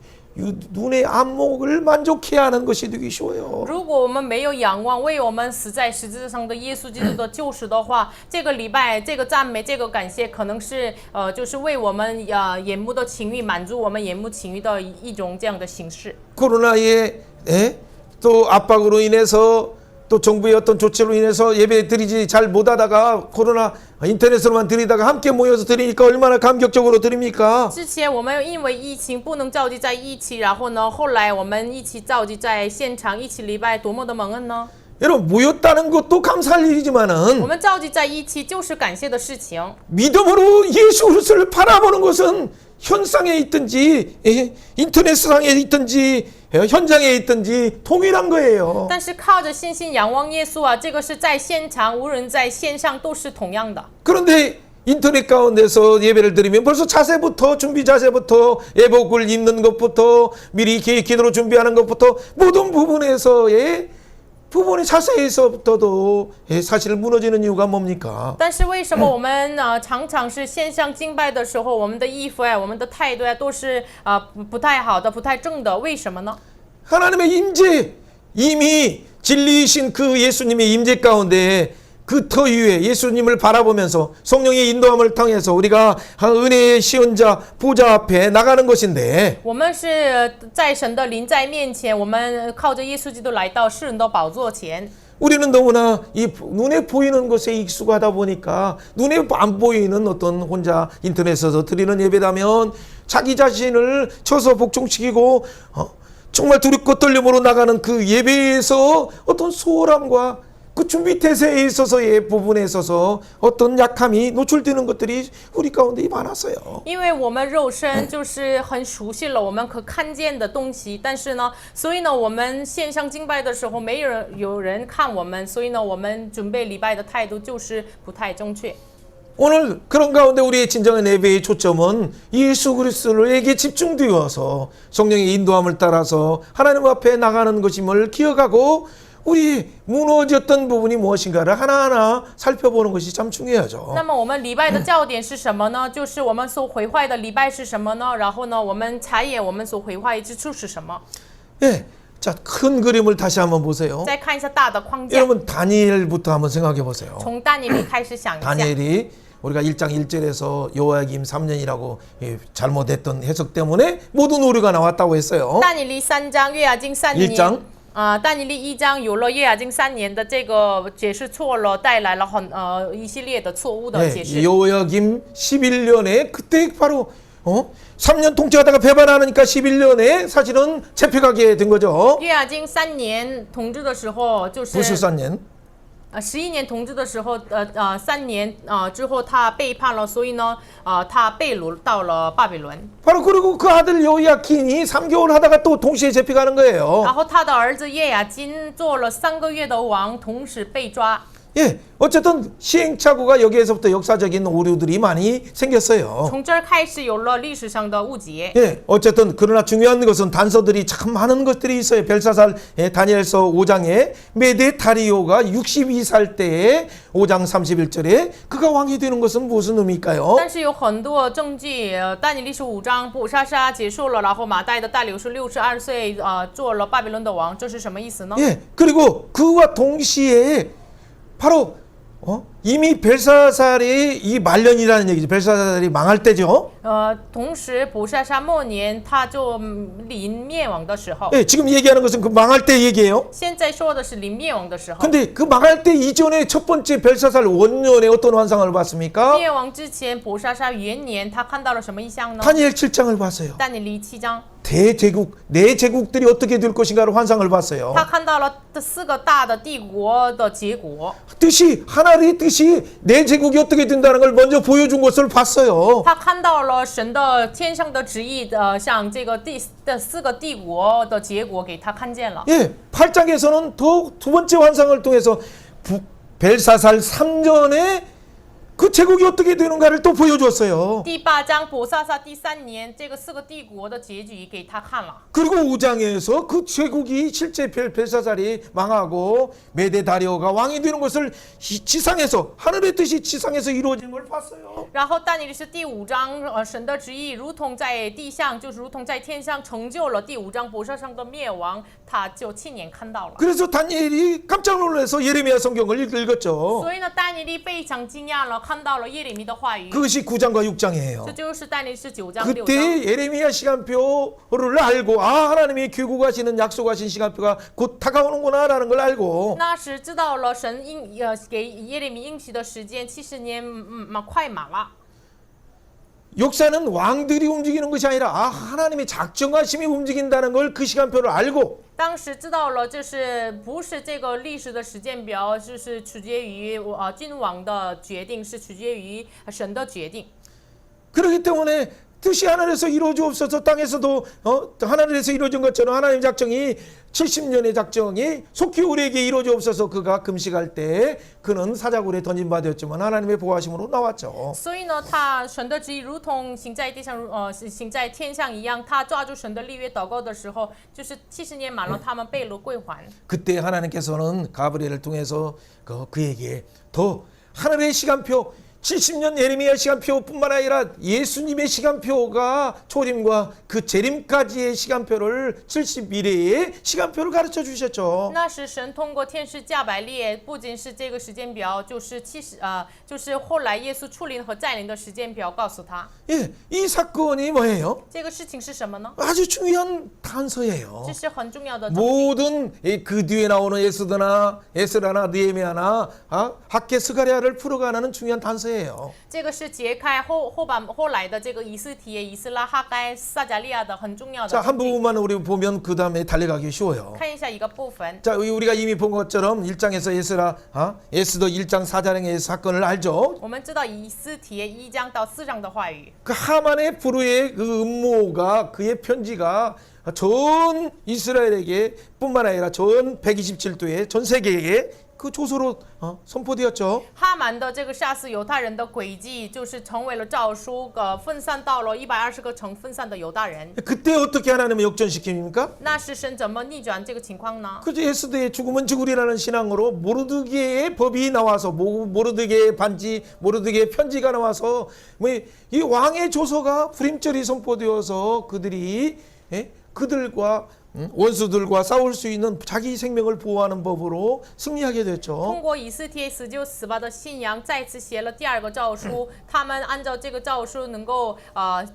눈의 안목을 만족해야 하는 것이 되기 쉬워요. 如果我们没有仰望为我们死在十字架上的耶稣基督的救赎的话，这个礼拜、这个赞美、这个感谢，可能是就是为我们眼目的情欲满足我们眼目情欲的一种这样的形式。 코로나의 또 압박으로 인해서 또 정부의 어떤 조치로 인해서 예배 드리지 잘 못하다가 코로나 인터넷으로만 드리다가 함께 모여서 드리니까 얼마나 감격적으로 드립니까? 之前我们因为疫情不能召集在一起，然后呢，后来我们一起召集在现场一起礼拜，多么的蒙恩呢？ 여러분 모였다는 것도 감사할 我 일이지만은 们召集在一起就是感谢的事情。 믿음으로 예수 그리스도를 바라보는 것은 현상에 있든지 인터넷상에 있든지 현장에 있든지 동일한 거예요. 但是靠着信心仰望耶稣啊，这个是在现场，无论在线上都是同样的。 그런데 인터넷 가운데서 예배를 드리면 벌써 자세부터 준비 자세부터 예복을 입는 것부터 미리 기도로 준비하는 것부터 모든 부분에서의 부분의 자세에서부터도 사실 무너지는 이유가 뭡니까? 但是为什么我们常常是线上敬拜的时候，我们的衣服呀、我们的态度呀，都是不太好的、不太正的？为什么呢？ 하나님의 임재 이미 진리이신 그 예수님의 임재 가운데 그 터 위에 예수님을 바라보면서 성령의 인도함을 통해서 우리가 은혜의 시온자 보좌 앞에 나가는 것인데 我们是在神的临在面前，我们靠着耶稣基督来到世人的宝座前。 우리는 너무나 이 눈에 보이는 것에 익숙하다 보니까 눈에 안 보이는 어떤 혼자 인터넷에서 드리는 예배라면 자기 자신을 쳐서 복종시키고 정말 두렵고 떨림으로 나가는 그 예배에서 어떤 소홀함과 그 준비 태세에 있어서의 부분에 있어서 어떤 약함이 노출되는 것들이 우리 가운데 많았어요. 因为我们肉身就是很熟悉了我们可看见的东西，但是呢，所以呢，我们线上敬拜的时候没有人看我们，所以呢，我们准备礼拜的态度就是不太正确。 오늘 그런 가운데 우리의 진정한 예배의 초점은 예수 그리스도에게 집중되어서 성령의 인도함을 따라서 하나님 앞에 나가는 것임을 기억하고 우리 무너졌던 부분이 무엇인가를 하나하나 살펴보는 것이 참 중요하죠. 那么我们礼拜的焦点是什么呢？就是我们所毁坏的礼拜是什么呢？然后呢，我们查验我们所毁坏之处是什么？ 예, 자, 큰 그림을 다시 한번 보세요. 再看一下大的框架， 여러분 다니엘부터 한번 생각해 보세요. 从但以理开始想一下。 다니엘이 우리가 1장 1절에서 요야김 3년이라고 잘못했던 해석 때문에 모든 오류가 나왔다고 했어요. 但以理3章，约雅斤3年。 1장 但以理1章有了约雅斤3年的这个解释错了，带来了一系列的错误的解释。 요야김 11년에 그때 바로 3년 통치하다가 배반하니까 11년에 사실은 잡혀가게 된 거죠. 约雅斤3年统治的时候，就是 부수 3년. 11年统治的时候，3年之后他背叛了，所以呢，他被掳到了巴比伦。 바로 그리고 그 아들 여호야킨이 3개월 하다가 또 동시에 잡혀가는 거예요. 然后他的儿子叶雅金做了3个月的王，同时被抓。 예, 어쨌든 시행착오가 여기에서부터 역사적인 오류들이 많이 생겼어요. 从这儿开始有了历史上的误解。 예, 어쨌든 그러나 중요한 것은 단서들이 참 많은 것들이 있어요. 벨사살 다니엘서 5장에 메데 다리오가 62살 때에 5장 31절에 그가 왕이 되는 것은 무슨 의미일까요? 但是有很多证据，但以理书5章伯沙沙结束了，然后马代的大流士62岁，做了巴比伦的王，这是什么意思呢？ 예, 그리고 그와 동시에 바로 이미 벨사살이 이 말년이라는 얘기죠. 벨사살이 망할 때죠. 同时伯沙沙末年他就临灭亡的时候， 예, 지금 얘기하는 것은 그 망할 때 얘기예요. 现在说的是临灭亡的时候。 근데 그 망할 때 이전에 첫 번째 벨사살 원년에 어떤 환상을 봤습니까? 灭亡之前，伯沙沙元年，他看到了什么异象呢？ 다니엘 7장을 봤어요. 但以理7章， 대제국, 네 제국들이 어떻게 될 것인가를 환상을 봤어요. 他看到了这4个大的帝国的结果。 뜻이 하나님의 뜻이 네 제국이 어떻게 된다는 걸 먼저 보여준 것을 봤어요. 他看到了神的天上的旨意，像这个4个帝国的结果给他看见了。 예, 8장에서는 더 두 번째 환상을 통해서 벨사살 3년에 그 제국이 어떻게 되는가를 또 보여줬어요. 第8章伯萨撒第3年，这个4个帝国的结局给他看了。 그리고 5장에서 그 제국이 실제 벨사살이 망하고 메데 다리오가 왕이 되는 것을 지상에서 하늘의 뜻이 지상에서 이루어지는 걸 봤어요. 然后但以理是第5章，神的旨意如同在地上，就是如同在天上成就了。第5章伯沙上的灭亡，他就亲眼看到了。 그래서 다니엘이 깜짝 놀라서 예레미야 성경을 읽었죠. 所以呢，但以理非常惊讶了，看到了耶利米的话语。 그것이 9장과 6장이에요. 这就是但以理是9章6章。 그때 예레미야 시간표를 알고 하나님이 규구하시는 약속하신 시간표가 곧 다가오는구나라는 걸 알고 那时知道了神给耶利米应许的时间70年快满了。 역사는 왕들이 움직이는 것이 아니라 하나님의 작정하심이 움직인다는 걸 그 시간표를 알고 当时知道了，就是不是这个历史的时间表，就是取决于君王的决定，是取决于神的决定。 그렇기 때문에 뜻이 하늘에서 이루어지옵소서 땅에서도 하늘에서 이루어진 것처럼 하나님의 작정이 70년의 작정이 속히 우리에게 이루어지옵소서. 그가 금식할 때 그는 사자굴에 던진 바 되었지만 하나님의 보호하심으로 나왔죠. 所以呢，他神的旨意如同行在地上，行在天上一样。他抓住神的立约祷告的时候，就是70年满了，他们被掳归还。 그때 하나님께서는 가브리엘을 통해서 그에게 더 하늘의 시간표 70년 예레미야 시간표뿐만 아니라 예수님의 시간표가 초림과 그 재림까지의 시간표를 70미래의 시간표를 가르쳐 주셨죠. 那时神通过天使加百列，不仅是这个时间表，就是就是后来耶稣出临和再临的时间表，告诉他。 예, 이 사건이 뭐예요? 这个事情是什么呢？ 아주 중요한 단서예요. 这是很重要的。 모든 그 뒤에 나오는 에스라나 느헤미야나 학계 스가랴를 풀어가는 중요한 단서예요. 这个是揭开后来的这个以斯帖、以斯拉、哈该、撒迦利亚的很重要的。 자, 한 부분만 우리 보면 그 다음에 달려가기 쉬워요. 看一下一个部分。 자, 우리가 이미 본 것처럼 1장에서 에스더 1장 4장의 사건을 알죠. 我们知道以斯帖1章到4章的话语。 그 하만의 불의의 그 음모가 그의 편지가 전 이스라엘에게 뿐만 아니라 전 127도의 전 세계에 그 조서로 선포되었죠. 哈曼的这个杀死犹太人的轨迹，就是成为了诏书，分散到了120个城分散的犹大人。 그때 어떻게 하나님은 역전시킵니까? 那是神怎么逆转这个情况呢？ 그저 에스더의 죽으면 죽으리라는 신앙으로 모르드게의 법이 나와서 모르드게의 반지, 모르드게의 편지가 나와서 이 왕의 조서가 불임절이 선포되어서 그들이 그들과 원수들과 싸울 수 있는 자기 생명을 보호하는 법으로 승리하게 됐죠. 通过以斯帖死就死吧的信仰，再次写了第2个诏书。他们按照这个诏书，能够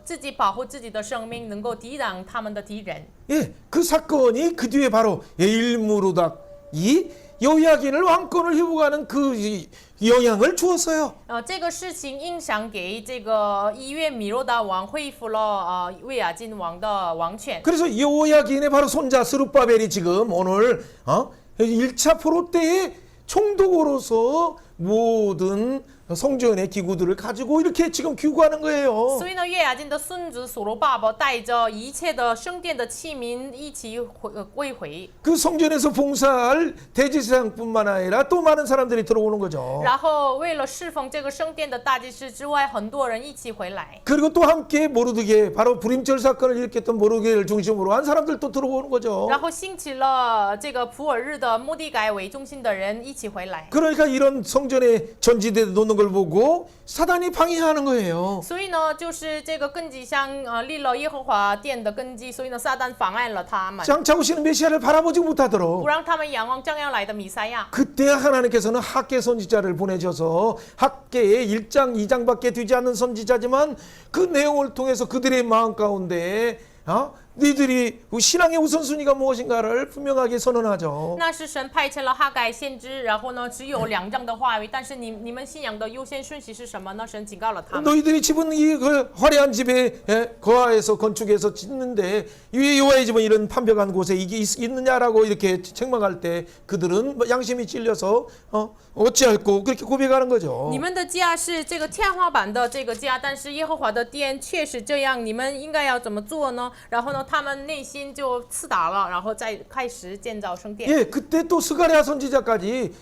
自己保护自己的生命，能够抵挡他们的敌人。 예, 그 사건이 그 뒤에 바로 에일무르닥이 여호야긴을 왕권을 회복하는 그 영향을 주었어요. 这个事情影响给这个1月米罗达王恢复了魏亚金王的王权。 그래서 여호야긴의 바로 손자 스룹바벨이 지금 오늘 1차 포로 때에 총독으로서 모든 성전의 기구들을 가지고 이렇게 지금 규구하는 거예요. 所以呢，约雅斤的孙子所罗巴伯带着一切的圣殿的器皿一起归回， 그 성전에서 봉사할 대제사장뿐만 아니라 또 많은 사람들이 들어오는 거죠. 然后为了侍奉这个圣殿的大祭司之外，很多人一起回来。 그리고 또 함께 모르드게 바로 불임절 사건을 일으켰던 모르드게를 중심으로 한 사람들도 들어오는 거죠. 然后兴起了这个普尔日的末底改为中心的人一起回来， 그러니까 이런 성전에 전지대 놓는 걸 보고 사단이 방해하는 거예요. 所以呢，就是这个根基像立了耶和华殿的根基，所以呢，撒旦妨碍了他们， 장차 오시는 메시아를 바라보지 不 못하도록 让他们仰望将要来的弥赛亚。 그때 하나님께서는 학계 선지자를 보내셔서 학계의 1장 2장밖에 되지 않는 선지자지만 그 내용을 통해서 그들의 마음 가운데 너희들이 신앙의 우선순위가 무엇인가를 분명하게 선언하죠. 那是神派遣了哈该先知，然后呢，只有2章的话语，但是你们信仰的优先顺序是什么呢？神警告了他们。 너희들이 집은 그 화려한 집에 거하에서 건축해서 짓는데 왜 여호와의 집은 이런 판벽한 곳에 이게 있느냐라고 이렇게 책망할 때 그들은 양심이 찔려서 어찌할꼬 그렇게 고백하는 거죠. 你们的家是这个天花板的这个家，但是耶和华的殿确实这样，你们应该要怎么做呢？然后呢，他们内心就刺打了，然后再开始建造圣殿。 예, 그때 또 스가랴 선지자까지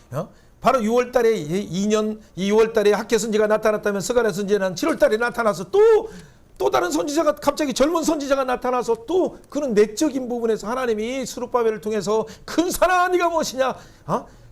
바로 6월달에 2년 2월달에 학계 선지가 나타났다면 스가랴 선지자는 7월달에 나타나서 또 다른 선지자가 갑자기 젊은 선지자가 나타나서 또 그런 내적인 부분에서 하나님이 스룹바벨을 통해서 큰 사랑아 네가 무엇이냐?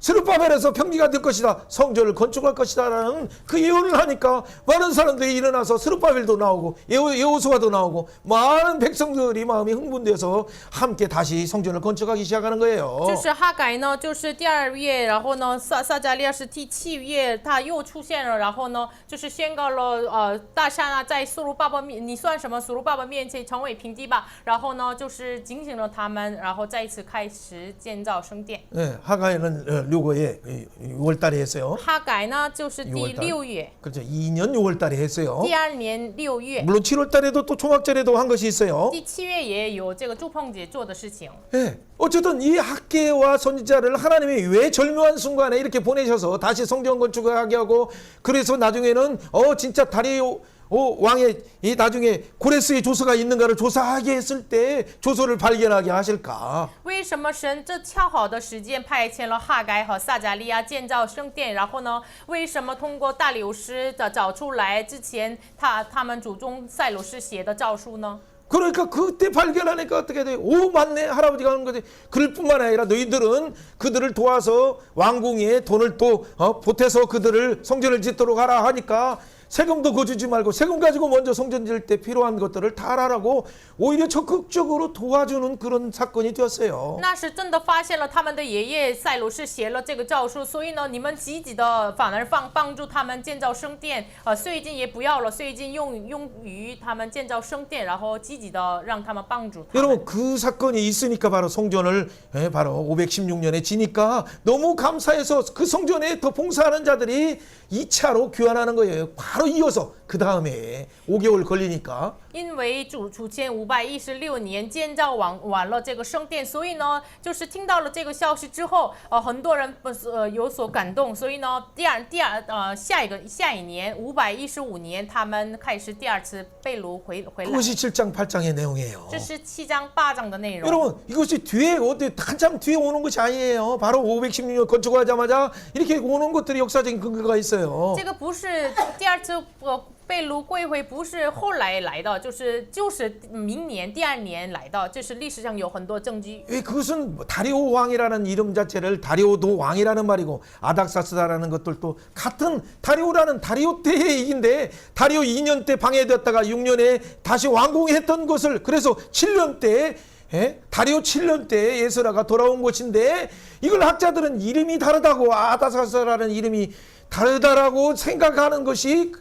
스룹바벨에서 평기가 될 것이다. 성전을 건축할 것이다라는 그 예언을 하니까 많은 사람들이 일어나서 스룹바벨도 나오고 여호수아도 나오고 많은 백성들이 마음이 흥분돼서 함께 다시 성전을 건축하기 시작하는 거예요. 就是哈改呢，就是第2月，然后呢，撒迦利亚是第7月，他又出现了，然后呢，就是宣告了大山啊，在苏鲁巴伯面，你算什么？苏鲁巴伯面前成为平地吧。然后呢，就是警醒了他们，然后再一次开始建造圣殿。 네, 하가에는 6월에 6월달에 했어요. 哈改呢，就是第 6월 달 6月， 그렇죠. 2년 6월달에 했어요. 第2年6月， 물론 7월달에도 또 초막절에도 한 것이 있어요. 第7月也有这个祝棚节做的事情。 예, 어쨌든 이 학계와 선지자를 하나님이 왜 절묘한 순간에 이렇게 보내셔서 다시 성전 건축을 하게 하고 그래서 나중에는 진짜 다리오 왕의 이 나중에 고레스의 조서가 있는가를 조사하게 했을 때 조서를 발견하게 하실까? 为什么神这恰好的时间派遣了哈该和撒迦利亚建造圣殿？然后呢，为什么通过大流士的找出来之前，他们祖宗塞鲁士写的诏书呢？ 그러니까 그때 발견하니까 어떻게 돼? 오 맞네 할아버지가 하는 거지. 그럴 뿐만 아니라 너희들은 그들을 도와서 왕궁에 돈을 또 보태서 그들을 성전을 짓도록 하라 하니까 세금도 거주지 말고 세금 가지고 먼저 성전 지을 때 필요한 것들을 다 하라고 오히려 적극적으로 도와주는 그런 사건이 되었어요. 那是真的发现了他们的爷爷塞鲁士写了这个诏书，所以呢，你们积极的反而帮助他们建造圣殿，税金也不要了，税金用于他们建造圣殿，然后积极的让他们帮助他们。 여러분 그 사건이 있으니까 바로 성전을 바로 516년에 지니까 너무 감사해서 그 성전에 더 봉사하는 자들이 2차로 귀환하는 거예요. 바로 이어서 그 다음에 5개월 걸리니까. 因为主前516年建造完了这个圣殿，所以呢，就是听到了这个消息之后，很多人有所感动，所以呢，下一年515年，他们开始第2次被掳回来。 그것이 7장 8장의 내용이에요. 这是7章8章的内容。 여러분 이것이 뒤에 한참 뒤에 오는 것이 아니에요. 바로 516년 건축하자마자 이렇게 오는 것들이 역사적인 근거가 있어요. 这个不是第2次被掳归回，不是后来来的，就是明年第2年来的，这是历史上有很多证据。 그것은 다리오 왕이라는 이름 자체를 다리오도 왕이라는 말이고 아닥사스다라는 것들도 같은 다리오라는 다리오 때의 얘기인데 다리오 2년 때 방해되었다가 6년에 다시 왕궁했던 것을 그래서 7년 때 다리오 7년 때 예스라가 돌아온 것인데 이걸 학자들은 이름이 다르다고 아닥사스라는 이름이 다르다라고 생각하는 것이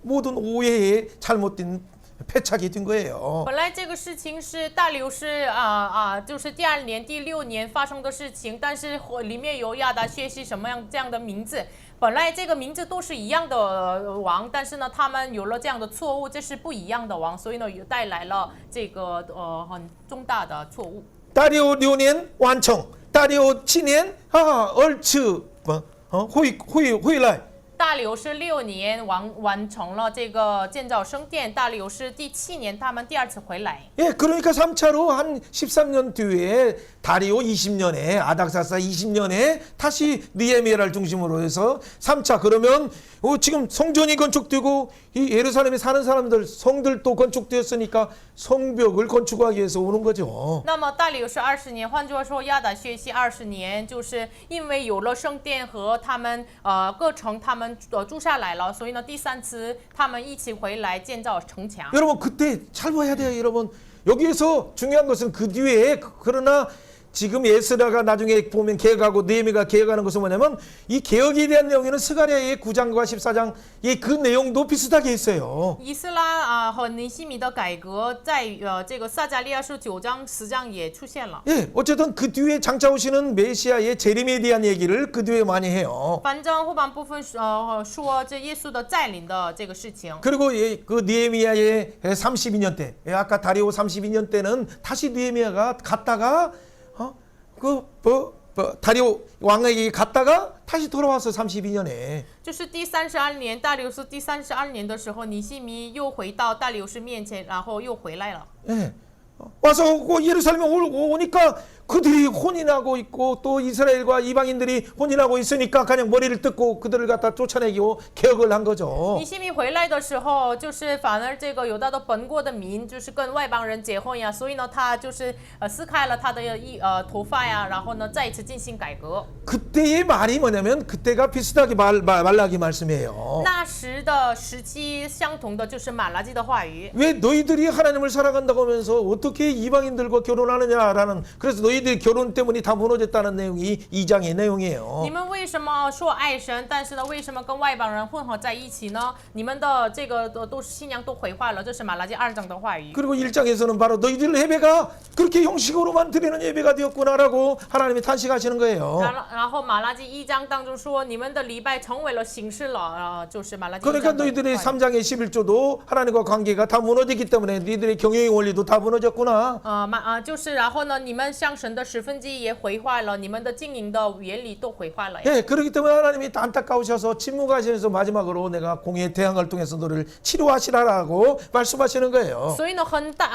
모든 오해의 잘못된 패착이 된 거예요. 本来这个事情是大流士就是第2年、第6年发生的事情，但是里面有亚达薛西什么样这样的名字，本来这个名字都是一样的王，但是呢，他们有了这样的错误，这是不一样的王，所以呢，也带来了这个很重大的错误。 다리오 6년 완청, 다리오 7년 얼추 会来。大流士6年完成了这个建造圣殿，大流士第7年他们第二次回来。 예, 그러니까 3차로 한 13년 뒤에 다리오 20년에 아닥사사 20년에 다시 느헤미야를 중심으로 해서 3차 그러면 지금 성전이 건축되고 이 예루살렘에 사는 사람들 성들도 건축되었으니까 성벽을 건축하기 위해서 오는 거죠. 那么大流士20年，换句话说，亚达薛西20年，就是因为有了圣殿和他们各城他们住下来了，所以呢第3次他们一起回来建造城墙。 여러분 그때 잘 봐야 돼요, 여러분. 여기에서 중요한 것은 그 뒤에 그러나 지금 에스라가 나중에 보면 개혁하고 느헤미야가 개혁하는 것은 뭐냐면 이 개혁에 대한 내용에는 스가랴의 9장과 14장 그 내용도 비슷하게 있어요. 以斯拉和尼希米的改革，在这个撒迦利亚书9章10章也出现了。 예, 어쨌든 그 뒤에 장차 오시는 메시아의 재림에 대한 얘기를 그 뒤에 많이 해요. 反正后半部分说这耶稣的再临的这个事情。 그리고 그 느헤미야의 32년 때, 아까 다리오 32년 때는 다시 느헤미야가 갔다가 다리오 왕에게 갔다가 다시 돌아와서 32년에 就是第32年，大流士第32年的时候，尼希米又回到大流士面前，然后又回来了。 예. 와서 예루살렘에 오니까 그들이 혼인하고 있고 또 이스라엘과 이방인들이 혼인하고 있으니까 그냥 머리를 뜯고 그들을 갖다 쫓아내고 개혁을 한 거죠. 尼希米回来的时候，就是反而这个犹大的本国的民，就是跟外邦人结婚呀，所以呢，他就是撕开了他的头发呀，然后呢，再一次进行改革。 그때의 말이 뭐냐면 그때가 비슷하게 말라기 말씀이에요. 那时的时期相同的就是马拉基的话语。 왜 너희들이 하나님을 살아간다고 하면서 어떻게 이방인들과 결혼하느냐라는 그래서 너희들 결혼 때문에 다 무너졌다는 내용이 2장의 내용이에요. 你们为什么说爱神，但是呢，为什么跟外邦人混合在一起呢？你们的这个都是信仰都毁坏了，这是马拉基2章的话语。 그리고 1장에서는 바로 너희들 예배가 그렇게 형식으로만 드리는 예배가 되었구나라고 하나님이 탄식하시는 거예요. 然后马拉基1章当中说，你们的礼拜成为了形式了，就是马拉基1 그러니까 章的话语。 너희들의 3장의 11조도 하나님과 관계가 다 무너졌기 때문에 너희들의 경영의 원리도 다 무너졌구나. 就是然后呢，你们向神的1/10也毁坏了，你们的经营的原理都毁坏了。 예, 그렇기 때문에 하나님이 안타까우셔서 침묵하시면서 마지막으로 내가 공의 대항을 통해서 너를 치료하시라라고 말씀하시는 거예요. 所以呢，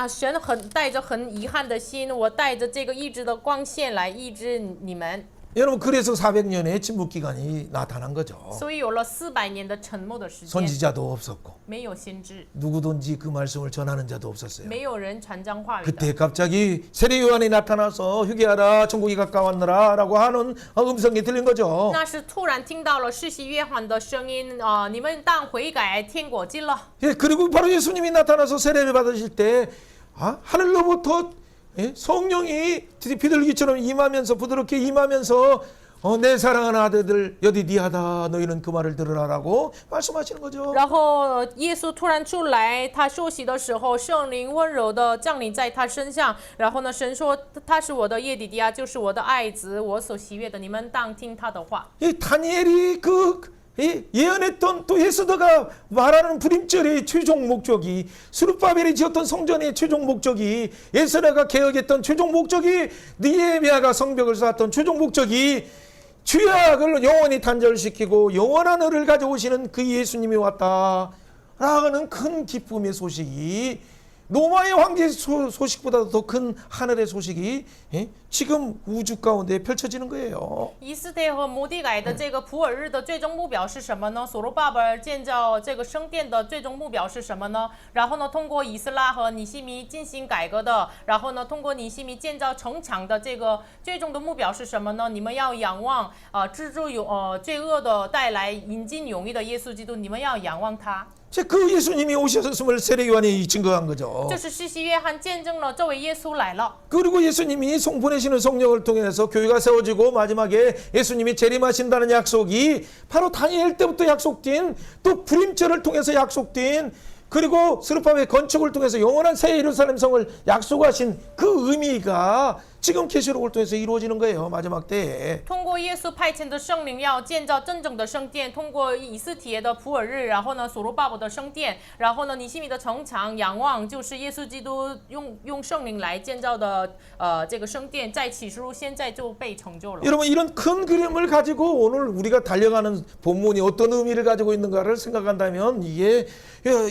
神带着很遗憾的心，我带着这个医治的光线来医治你们。 여러분 그래서 400년의 침묵 기간이 나타난 거죠. 所以有了400年的沉默的时间， 선지자도 없었고 没有先知， 누구든지 그 말씀을 전하는 자도 없었어요. 没有人传讲话语的。 그때 갑자기 세례 요한이 나타나서 회개하라 천국이 가까웠느라라고 하는 음성이 들린 거죠. 那是突然听到了世袭约翰的声音，你们当悔改，天国近了。 예, 그리고 바로 예수님이 나타나서 세례를 받으실 때 하늘로부터 성령이 비둘기처럼 임하면서 부드럽게 임하면서 내 사랑하는 아들들 여디 니하다 너희는 그 말을 들으라라고 말씀하시는 거죠. 然后耶稣突然出来，他受洗的时候，圣灵温柔的降临在他身上。然后呢，神说他是我的耶底底啊，就是我的爱子，我所喜悦的，你们当听他的话。 이 다니엘이 예언했던 또 예수더가 말하는 불임절의 최종 목적이 스룹바벨이 지었던 성전의 최종 목적이 예수네가 개혁했던 최종 목적이 느헤미야가 성벽을 쌓았던 최종 목적이 죄악을 영원히 단절시키고 영원한 의를 가져오시는 그 예수님이 왔다라는 큰 기쁨의 소식이 로마의 황제 소식보다도 더 큰 하늘의 소식이 지금 우주 가운데 펼쳐지는 거예요. 以斯帖和摩地改的这个普尔日的最终目标是什么呢？所罗巴伯建造这个圣殿的最终目标是什么呢？然后呢，通过以斯拉和尼希米进行改革的，然后呢，通过尼希米建造城墙的这个最终的目标是什么呢？你们要仰望治罪罪恶的带来引进永义的耶稣基督，你们要仰望他。 그 예수님이 오셨음을 세례 요한이 증거한 거죠. 这是施洗约翰见证了这位耶稣来了。 그리고 예수님이 보내시는 성령을 통해서 교회가 세워지고 마지막에 예수님이 재림하신다는 약속이 바로 다니엘 때부터 약속된 또 불임절을 통해서 약속된 그리고 스룹바벨 건축을 통해서 영원한 새 예루살렘 성을 약속하신 그 의미가 지금 계시록을 통해서 이루어지는 거예요. 마지막 때에. 通过耶稣派遣的圣灵要建造真正的圣殿，通过以斯帖的普尔日，然后呢所罗巴伯的圣殿，然后呢尼希米的城墙，仰望就是耶稣基督用圣灵来建造的这个圣殿，在启示录现在就被成就了。 여러분 이런 큰 그림을 가지고 오늘 우리가 달려가는 본문이 어떤 의미를 가지고 있는가를 생각한다면 이게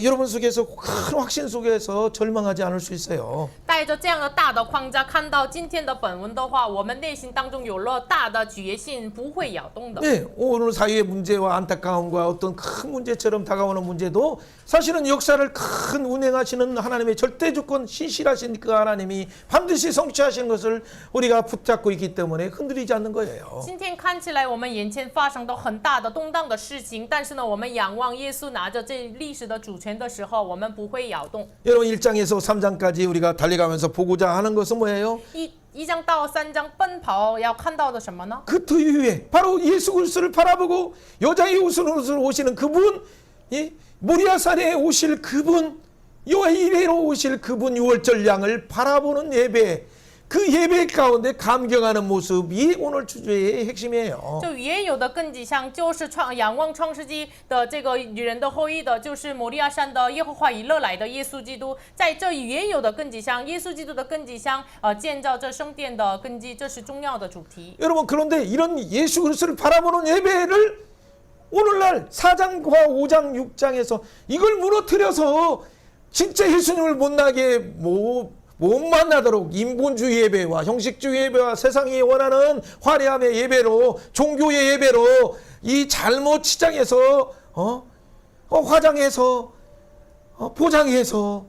여러분 속에서 큰 확신 속에서 절망하지 않을 수 있어요. 带着这样的大的框架看到今天的本文的话，我们内心当中有了大的决心，不会摇动的。 네, 오늘 사회의 문제와 안타까움과 어떤 큰 문제처럼 다가오는 문제도 사실은 역사를 큰 운행하시는 하나님의 절대 주권 신실하신 그 하나님이 반드시 성취하시는 것을 우리가 붙잡고 있기 때문에 흔들리지 않는 거예요. 今天看起来我们眼前发生的很大的动荡的事情，但是呢，我们仰望耶稣拿着这历史的主权的时候，我们不会摇动。 여러분 1장에서 3장까지 우리가 달려가면서 보고자 하는 것은 뭐예요? 一章到3章奔跑要看到的什么呢？ 그 이후에 바로 예수 그리스도를 바라보고 여자의 웃으는 옷으로 오시는 그분, 이 모리아산에 오실 그분, 여호와 이레로 오실 그분 유월절 양을 바라보는 예배, 그 예배 가운데 감격하는 모습이 오늘 주제의 핵심이에요. 就原有的根基上，就是仰望创世纪的这个女人的后裔的，就是摩利亚山的耶和华以勒来的耶稣基督，在这原有的根基上，耶稣基督的根基上，建造这圣殿的根基，这是重要的主题。 여러분 그런데 이런 예수 그리스도를 바라보는 예배를 오늘날 4장과 5장, 6장에서 이걸 무너뜨려서 진짜 예수님을 못나게 못 만나도록 인본주의 예배와 형식주의 예배와 세상이 원하는 화려함의 예배로 종교의 예배로 이 잘못 치장해서 화장해서 포장해서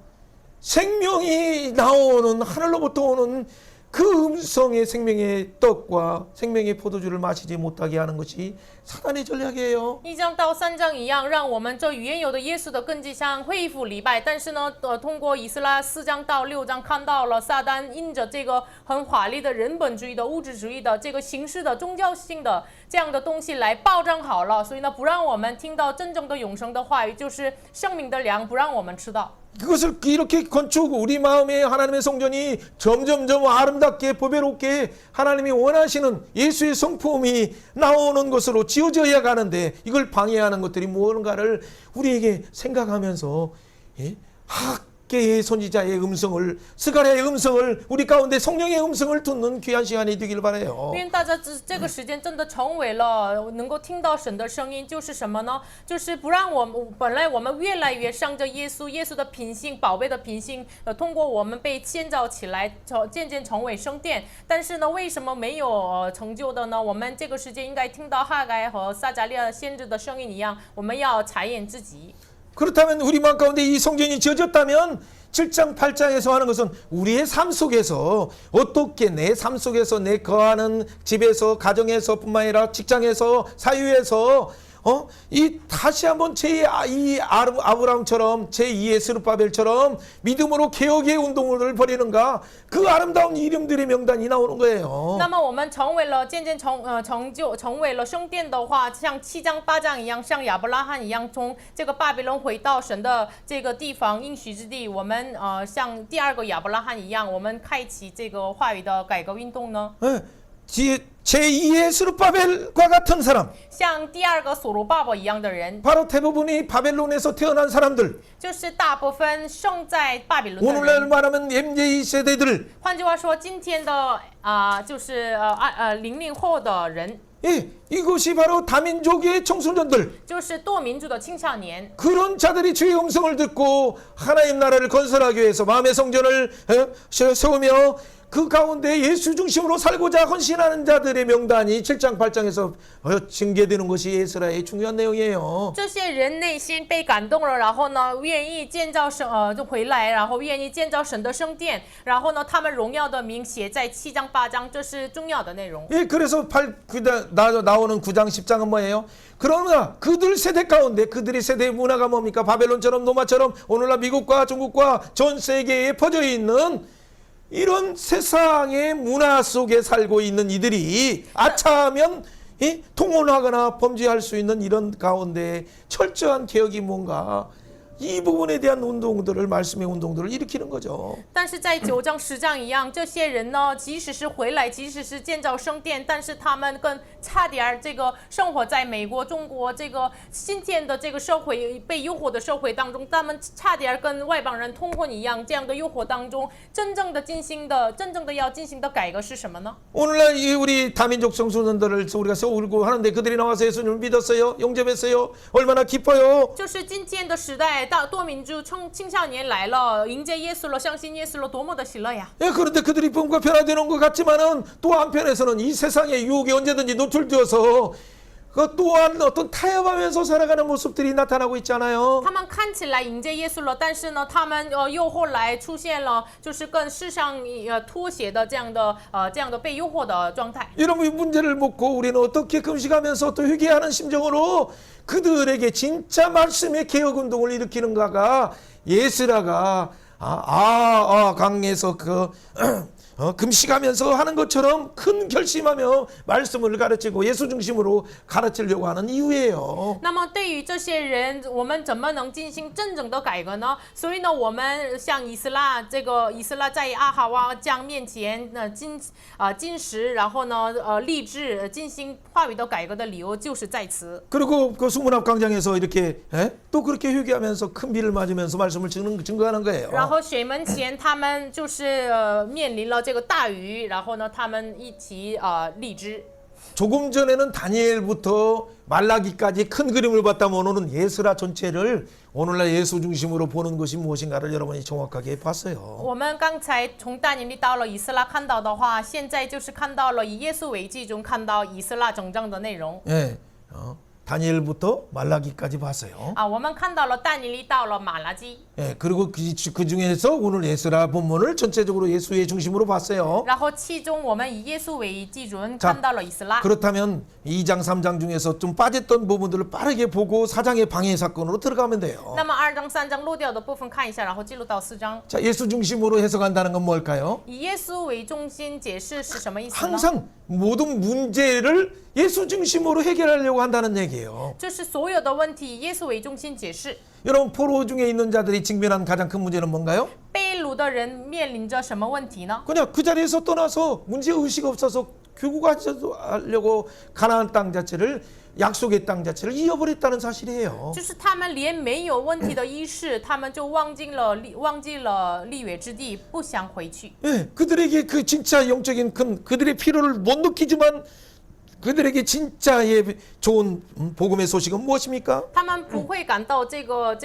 생명이 나오는 하늘로부터 오는 그 음성의 생명의 떡과 생명의 포도주를 마시지 못하게 하는 것이 사단의 전략이에요. 1章到3章一样，让我们这原有的耶稣的根基上恢复礼拜。但是呢，通过以斯拉4章到6章看到了撒旦因着这个很华丽的人本主义的物质主义的这个形式的宗教性的这样的东西来包装好了，所以呢，不让我们听到真正的永生的话语，就是生命的粮，不让我们吃到。 그것을 이렇게 건축 우리 마음에 하나님의 성전이 점점점 아름답게 보배롭게 하나님이 원하시는 예수의 성품이 나오는 것으로 지어져야 가는데 이걸 방해하는 것들이 무언가를 우리에게 생각하면서 학계의 선지자의 음성을 스가랴의 음성을 우리 가운데 성령의 음성을 듣는 귀한 시간이 되길 바라요. 愿大家这个时间真的成为了能够听到神的声音，就是什么呢？就是不让我们本来我们越来越向着耶稣，耶稣的品性，宝贝的品性，通过我们被建造起来，渐渐成为圣殿。但是呢，为什么没有成就的呢？我们这个时间应该听到哈该和撒迦利亚先知的声音一样，我们要查验自己。 그렇다면 우리 마음 가운데 이 성전이 지어졌다면 7장 8장에서 하는 것은 우리의 삶 속에서 어떻게 내 삶 속에서 내 거하는 집에서 가정에서 뿐만 아니라 직장에서 사유에서 이 다시 한번 제2의 아브라함처럼 제2의 스룹바벨처럼 믿음으로 개혁의 운동을 벌이는가 그 아름다운 이름들의 명단이 나오는 거예요. 那么我们成为了渐渐成为了圣殿的话，像7章8章一样，像亚伯拉罕一样，从这个巴比伦回到神的这个地方应许之地。我们像第二个亚伯拉罕一样，我们开启这个话语的改革运动呢？ 제2의 스룹바벨과 같은 사람 像第二个所罗巴伯一样的人， 바로 대부분이 바벨론에서 태어난 사람들 就是大部分生在巴比伦的 오늘날 人。 말하면 MJ 세대들 换句话说，今天的就是00后的人， 이것이 바로 다민족의 청소년들 就是多民族的青少年。 그런 자들이 주의 음성을 듣고 하나님 나라를 건설하기 위해서 마음의 성전을 세우며 그 가운데 예수 중심으로 살고자 헌신하는 자들의 명단이 7장 8장에서 징계되는 것이 에스라의 중요한 내용이에요. 这些人内心被感动了，然后呢，愿意建造就回来，然后愿意建造神的圣殿，然后呢，他们荣耀的名写在7章8章，这是重要的内容。 그래서 나오는 9장 10장은 뭐예요? 그러나 그들 세대 가운데 그들의 세대의 문화가 뭡니까? 바벨론처럼 노마처럼 오늘날 미국과 중국과 전 세계에 퍼져 있는 이런 세상의 문화 속에 살고 있는 이들이 아차하면 통혼하거나 범죄할 수 있는 이런 가운데 철저한 개혁이 뭔가 이 부분에 대한 운동들을 말씀의 운동들을 일으키는 거죠. 但是在9章10章一样，这些人呢，即使是回来，即使是建造圣殿，但是他们跟差点这个生活在美国、中国这个新建的这个社会被诱惑的社会当中，他们差点跟外邦人通婚一样，这样的诱惑当中，真正的要进行的改革是什么呢？ 오늘날 이 우리 다민족 청소년들을 우리가 세우고 하는데 그들이 나와서 예수님을 믿었어요, 영접했어요. 얼마나 기뻐요. 就是今天的时代，大多民族青少年来了，迎接耶稣了，相信耶稣了，多么的喜乐呀！ 예, 그런데 그들이 뭔가 변화되는 것 같지만은 또 한편에서는 이 세상의 유혹에 언제든지 노출되어서 그 또한 어떤 타협하면서 살아가는 모습들이 나타나고 있잖아요. 他们看起来迎接耶稣了，但是呢，他们又后来出现了就是跟世上脱节的这样的被诱惑的状态。 이런 문제를 묻고 우리는 어떻게 금식하면서 또 회개하는 심정으로 그들에게 진짜 말씀의 개혁 운동을 일으키는가가 예스라가 강에서 금식하면서 하는 것처럼 큰 결심하며 말씀을 가르치고 예수 중심으로 가르치려고 하는 이유예요. 那么对于这些人，我们怎么能进行真正的改革呢？所以呢，我们像以斯拉在阿哈瓦江面前禁食，然后呢立志进行话语的改革的理由就是在此。 그리고 그 수문앞 광장에서 이렇게 또 그렇게 회개하면서 큰 비를 맞으면서 말씀을 증거하는 거예요. 然后水门前，他们就是面临了这个大雨，然后呢，他们一起立志。 조금 전에는 다니엘부터 말라기까지 큰 그림을 봤다면 오늘은 예스라 전체를 오늘날 예수 중심으로 보는 것이 무엇인가를 여러분이 정확하게 봤어요. 我们刚才从但以理到了以斯拉看到的话，现在就是看到了以耶稣为基中看到以斯拉整章的内容。 예, 다니엘부터 말라기까지 봤어요. 我们看到了但以理到了马拉基， 예, 그리고 그 중에서 오늘 예스라 본문을 전체적으로 예수의 중심으로 봤어요. 然后其中我们以耶稣为基准 자 看到了以斯拉。 그렇다면 2장, 3장 중에서 좀 빠졌던 부분들을 빠르게 보고 4장의 방해 사건으로 들어가면 돼요. 那么2章3章漏掉的部分看一下，然后记录到4章。 자, 예수 중심으로 해석한다는 건 뭘까요? 以耶稣为中心解释是什么意思呢？ 항상 모든 문제를 예수 중심으로 해결하려고 한다는 얘기예요. 就是所有的问题以耶稣为中心解释。 여러분 포로 중에 있는 자들이 직면한 가장 큰 문제는 뭔가요? 被掳的人面临着什么问题呢？ 그냥 그 자리에서 떠나서 문제의식 없어서 교구하려고 가나안 땅 자체를 약속의 땅 자체를 잃어버렸다는 사실이에요. 就是他们连没有问题的意识，他们就忘记了立约之地，不想回去。 예, 그들에게 그 진짜 영적인 큰 그들의 필요를 못 느끼지만 그들에게 진짜의 좋은 복음의 소식은 무엇입니까? 他们不会感到这个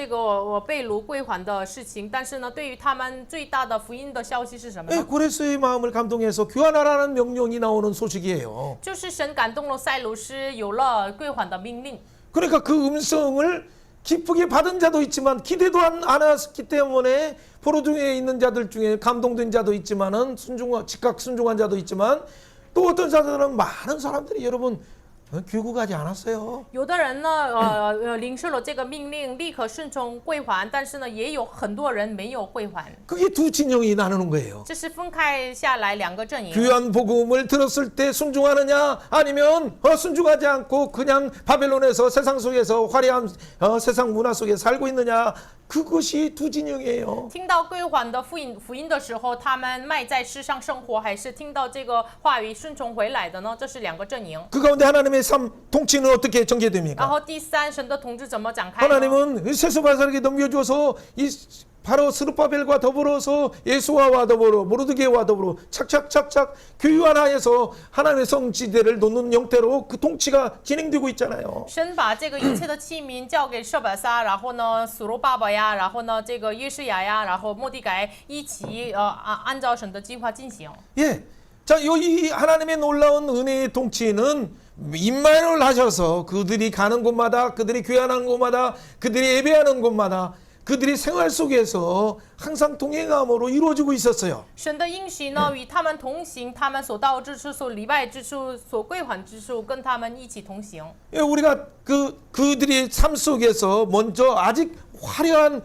被掳归还的事情，但是呢，对于他们最大的福音的消息是什么 예, 呢？ 고레스의 마음을 감동해서 교환하라는 명령이 나오는 소식이에요. 就是神感动了塞鲁斯，有了归还的命令。 그러니까 그 음성을 기쁘게 받은 자도 있지만 기대도 안 했기 때문에 포로 중에 있는 자들 중에 감동된 자도 있지만은 즉각 순종한 자도 있지만 또 어떤 자들은 많은 사람들이 여러분 귀국하지 않았어요. 有的人呢，领受了这个命令，立刻顺从归还，但是呢，也有很多人没有归还。 그게 두 진영이 나누는 거예요. 这是分开下来两个阵营。 귀한 복음을 들었을 때 순종하느냐 아니면 순종하지 않고 그냥 바벨론에서 세상 속에서 화려한 세상 문화 속에 살고 있느냐 그것이 두 진영이에요. 听到归还的福音的时候，他们卖在世上生活，还是听到这个话语顺从回来的呢？这是两个阵营。 그 가운데 하나님의 삶 통치는 어떻게 然 전개됩니까? 后第三，神的统治怎么展开呢？ 하나님은 세수바살에게 넘겨줘서 이 바로 스룹바벨과 더불어서 예수와와 더불어 모르드게와 더불어 착착착착 교유하나에서 하나님의 성지대를 놓는 형태로 그 통치가 진행되고 있잖아요. 神把这个一切的器皿交给舍巴撒，然后呢，所罗巴伯呀，然后呢，这个约书亚呀，然后末底改一起按照神的计划进行。 예. 자, 이 하나님의 놀라운 은혜의 통치는 임마누엘 하셔서 그들이 가는 곳마다 그들이 교환하는 곳마다 그들이 예배하는 곳마다 그들이 생활 속에서 항상 동행함으로 이루어지고 있었어요. 神的应许呢，与他们同行，他们所到之处、所礼拜之处、所归还之处，跟他们一起同行。 우리가 그들의 삶 속에서 먼저 아직 화려한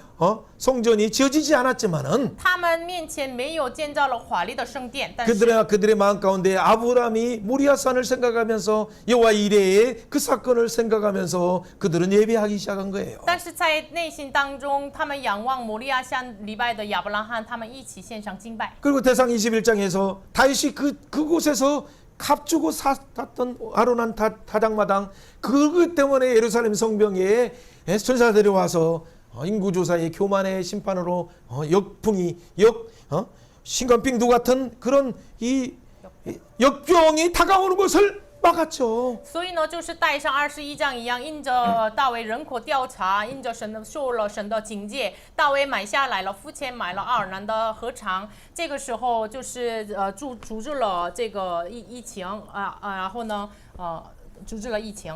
성전이 지어지지 않았지만은 他们面前没有建造了华丽的圣殿，但是 그들의 마음 가운데 아브라함이 모리아산을 생각하면서 여호와 이레의 그 사건을 생각하면서 그들은 예배하기 시작한 거예요. 但是在内心当中，他们仰望摩利亚山礼拜的亚伯拉罕，他们一起献上敬拜。 그리고 대상 21장에서 다윗이 그곳에서 값주고 샀던 아론한 타작마당 그것 때문에 예루살렘 성벽에 천사들이 와서 인구조사의 교만의 심판으로 역풍이 신관빙두 같은 그런 이 역병이 다가오는 것을 막았죠. 所以呢，就是带上21章一样，因着大卫人口调查，因着神的受了神的警戒，大卫买下来了，付钱买了奥尔南的禾场。这个时候就是阻止了这个疫情然后呢阻止了疫情。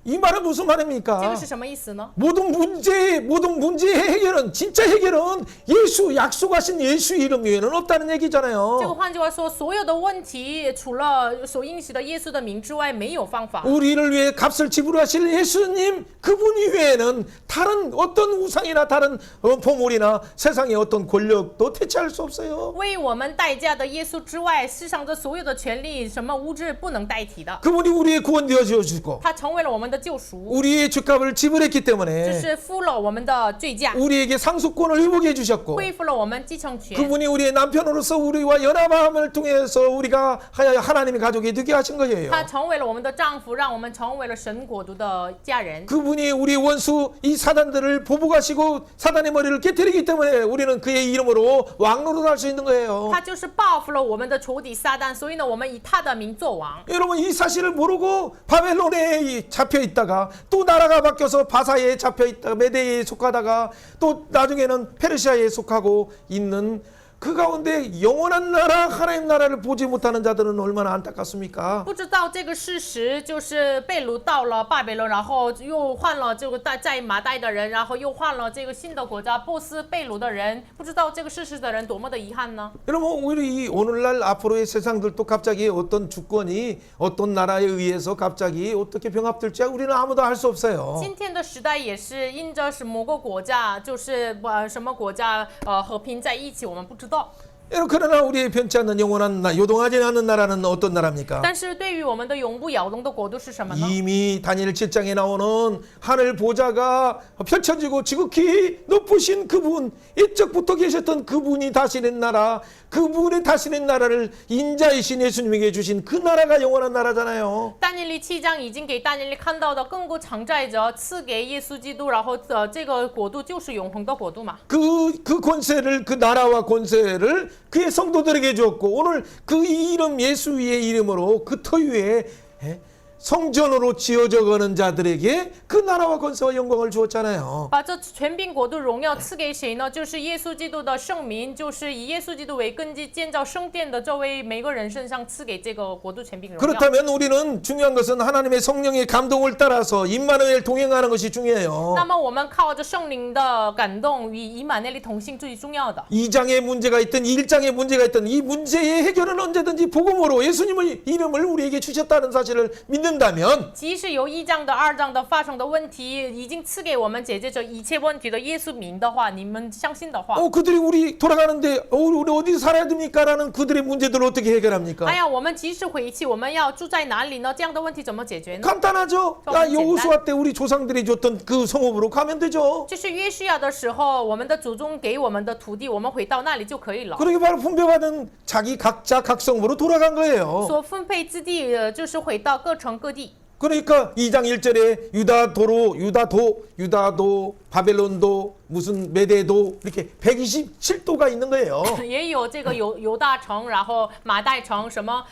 이 말은 무슨 这个 말입니까? 是什么意思呢？ 모든 문제의 해결은 진짜 해결은 예수 약속하신 예수 이름 외에는 없다는 这个 얘기잖아요. 换句话说，所有的问题除了所应许的耶稣的名之外，没有方法。 우리를 위해 값을 지불하실 예수님 그분 이외에는 다른 어떤 우상이나 다른 보물이나 세상의 어떤 권력도 대체할 수 없어요. 为我们代价的耶稣之外，世上的所有的权利，什么物质不能代替的。 그분이 우리의 구원되어 주시고 他成为了我们的救赎， 우리의 죄값을 지불했기 就 때문에 是付了我们的罪价， 우리에게 상속권을 회복해 주셨고 恢复了我们继承权。 그분이 우리의 남편으로서 우리와 연합함을 통해서 우리가 하나님의 가족이 되게 하신 거예요. 他成为了我们的丈夫，让我们成为了神国度的家人。 그분이 우리 원수 이 사단들을 보복하시고 사단의 머리를 깨뜨리기 때문에 우리는 그의 이름으로 왕노릇할 수 있는 거예요. 他就是报复了我们的仇敌撒旦，所以呢，我们以他的名做王。 여러분 이 사실을 모르고 바벨론에 잡혀 있다가 또 나라가 바뀌어서 바사에 잡혀 있다가 메대에 속하다가 또 나중에는 페르시아에 속하고 있는 그 가운데 영원한 나라 하나님 나라를 보지 못하는 자들은 얼마나 안타깝습니까? 不知道这个事实，就是被掳到了巴比伦，然后又换了这个在马代的人，然后又换了这个新的国家波斯被掳的人，不知道这个事实的人多么的遗憾呢？ 여러분 우리 오늘날 앞으로의 세상들도 갑자기 어떤 주권이 어떤 나라에 의해서 갑자기 어떻게 병합될지 우리는 아무도 알 수 없어요. 今天的时代也是因着是某个国家，就是什么国家和平在一起，我们不知道。 그러나 우리의 변치 않는 영원한 요동하지 않는 나라는 어떤 나라입니까? 但是对于我们的永不摇动的国度是什么呢？ 이미 다니엘 7장에 나오는 하늘 보좌가 펼쳐지고 지극히 높으신 그분, 옛적부터 계셨던 그분이 다스리는 나라, 그분의 다스리는 나라를 인자이신 예수님에게 주신 그 나라가 영원한 나라잖아요. 但以理7章已经给但以理看到的亘古常在者赐给耶稣基督，然后这个国度就是永恒的国度嘛。 그 권세를 그 나라와 권세를 그의 성도들에게 주었고 오늘 그 이름 예수 위의 이름으로 그 터 위에 성전으로 지어져 가는 자들에게 그 나라와 권세와 영광을 주었잖아요. 把这权柄国度荣耀赐给谁呢？就是耶稣基督的圣名，就是以耶稣基督为根基建造圣殿的这位每个人身上赐给这个国度权柄荣耀。 그렇다면 우리는 중요한 것은 하나님의 성령의 감동을 따라서 임마누엘 동행하는 것이 중요해요. 那么我们靠着圣灵的感动与以马内利同行最重要的。 2장에 문제가 있든 1장에 문제가 있든 이 문제의 해결은 언제든지 복음으로 예수님의 이름을 우리에게 주셨다는 사실을 믿는다면 即使由1章的2章的发生的问题已经赐给我们解决这一切问题的耶稣名的话，你们相信的话， 그들이 우리 돌아가는데 우리 어디 살아야 됩니까? 라는 그들의 문제들을 어떻게 해결합니까? 哎呀，我们即使回去，我们要住在哪里呢？这样的问题怎么解决呢？ 간단하죠. 여호수아 때 우리 조상들이 줬던 그 성읍으로 가면 되죠. 就是约书亚的时候，我们的祖宗给我们的土地，我们回到那里就可以了。 그러게 바로 분배받은 자기 각자 각 성읍으로 돌아간 거예요. 所分配之地，就是回到各城各地。 그러니까 2장 1절에 유다도, 바벨론도, 무슨 메대도 이렇게 127도가 있는 거예요. 也有这个犹大城，然后马代城，什么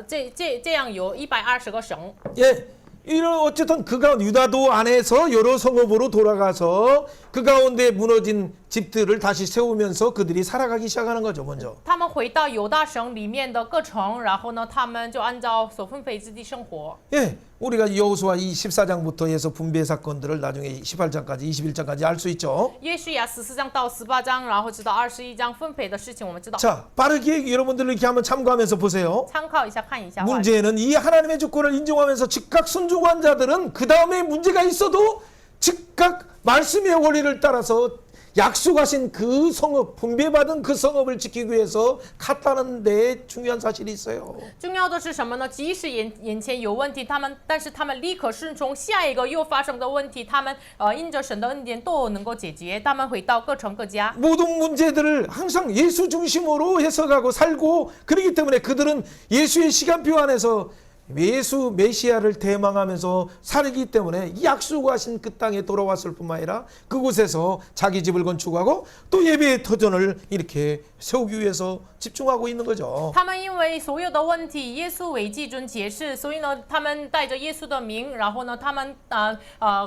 这样有120个省。 예. 이런 어쨌든 그 가운데 유다도 안에서 여러 성읍으로 돌아가서 그 가운데 무너진 집들을 다시 세우면서 그들이 살아가기 시작하는 거죠, 먼저. 他们回到犹大省里面的各城，然后呢，他们就按照所分配之地生活。 예. 우리가 여호수아 이 14장부터 해서 분배 사건들을 나중에 18장까지 21장까지 알 수 있죠. 约书亚14章到18章，然后直到21章分配的事情，我们知道。 자, 빠르게 여러분들 이렇게 한번 참고하면서 보세요. 参考一下，看一下。 문제는 이 하나님의 주권을 인정하면서 즉각 순종한 자들은 그 다음에 문제가 있어도 즉각 말씀의 원리를 따라서 약속하신 그 성읍, 분배받은 그 성읍을 지키기 위해서 갔다는 데 중요한 사실이 있어요. 重要的是什么呢？即使眼前有问题，但是他们立刻顺从下一个又发生的问题，他们因着神的恩典都能够解决，他们回到各城各家。 모든 문제들을 항상 예수 중심으로 해석하고 살고 그렇기 때문에 그들은 예수의 시간표 안에서 예수 메시아를 대망하면서 살기 때문에 약속하신 그 땅에 돌아왔을 뿐만 아니라 그곳에서 자기 집을 건축하고 또 예배의 터전을 이렇게 세우기 위해서 집중하고 있는 거죠. 他们因为所有的问题，耶稣为基准解释，所以呢，他们带着耶稣的名，然后呢，他们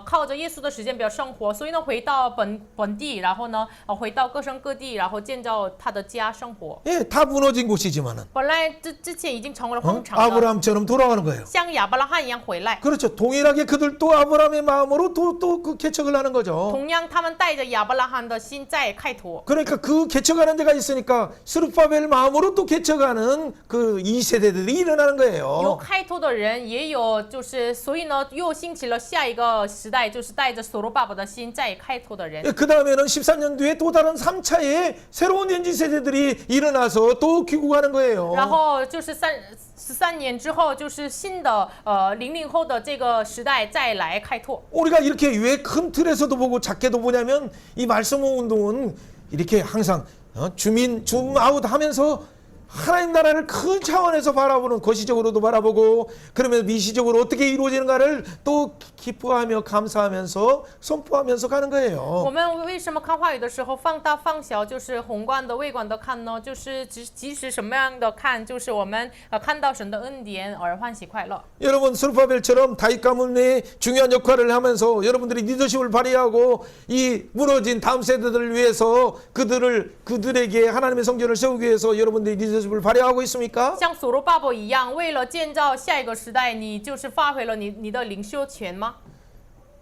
靠着耶稣的时间表生活，所以呢，回到本地，然后呢，回到各省各地，然后建造他的家生活。 예, 다 무너진 곳이지만은 本来之前已经成为了荒场了， 아브라함처럼 돌아가는 거예요. 像亚伯拉罕一样回来。 그렇죠. 동일하게 그들도 아브라함의 마음으로 또 그 개척을 하는 거죠. 同样，他们带着亚伯拉罕的心在开拓。 그러니까 그 개척하는 데가 있으니까 스룹바벨 마음으로 또 개척하는 그 2세대들이 일어나는 有 거예요. 开拓的人，也有就是，所以呢，又兴起了下一个时代，就是带着所罗巴伯的心在开拓的人。 그 다음에는 14년 뒤에 또 다른 3차의 새로운 현지 세대들이 일어나서 또 귀국하는 거예요. 然后就是13年之后，就是新的00后的这个时代再来开拓。 우리가 이렇게 왜 큰 틀에서도 보고 작게도 보냐면 이 말씀 운동은 이렇게 항상 주민 줌아웃 하면서 하나님 나라를 큰 차원에서 바라보는 거시적으로도 바라보고 그러면 미시적으로 어떻게 이루어지는가를 또 기뻐하며 감사하면서 선포하면서 가는 我 거예요. 们为什么看话语的时候放大放小，就是宏观的、微观的看呢？就是即使什么样的看，就是我们看到神的恩典而欢喜快乐。 여러분 스룹바벨처럼 다윗 가문의 중요한 역할을 하면서 여러분들이 리더십을 발휘하고 이 무너진 다음 세대들을 위해서 그들에게 하나님의 성전을 세우기 위해서 여러분들이 리더십을 발휘하고 있습니까? 像所罗巴伯一样，为了建造下一个时代，你就是发挥了你的领袖权吗？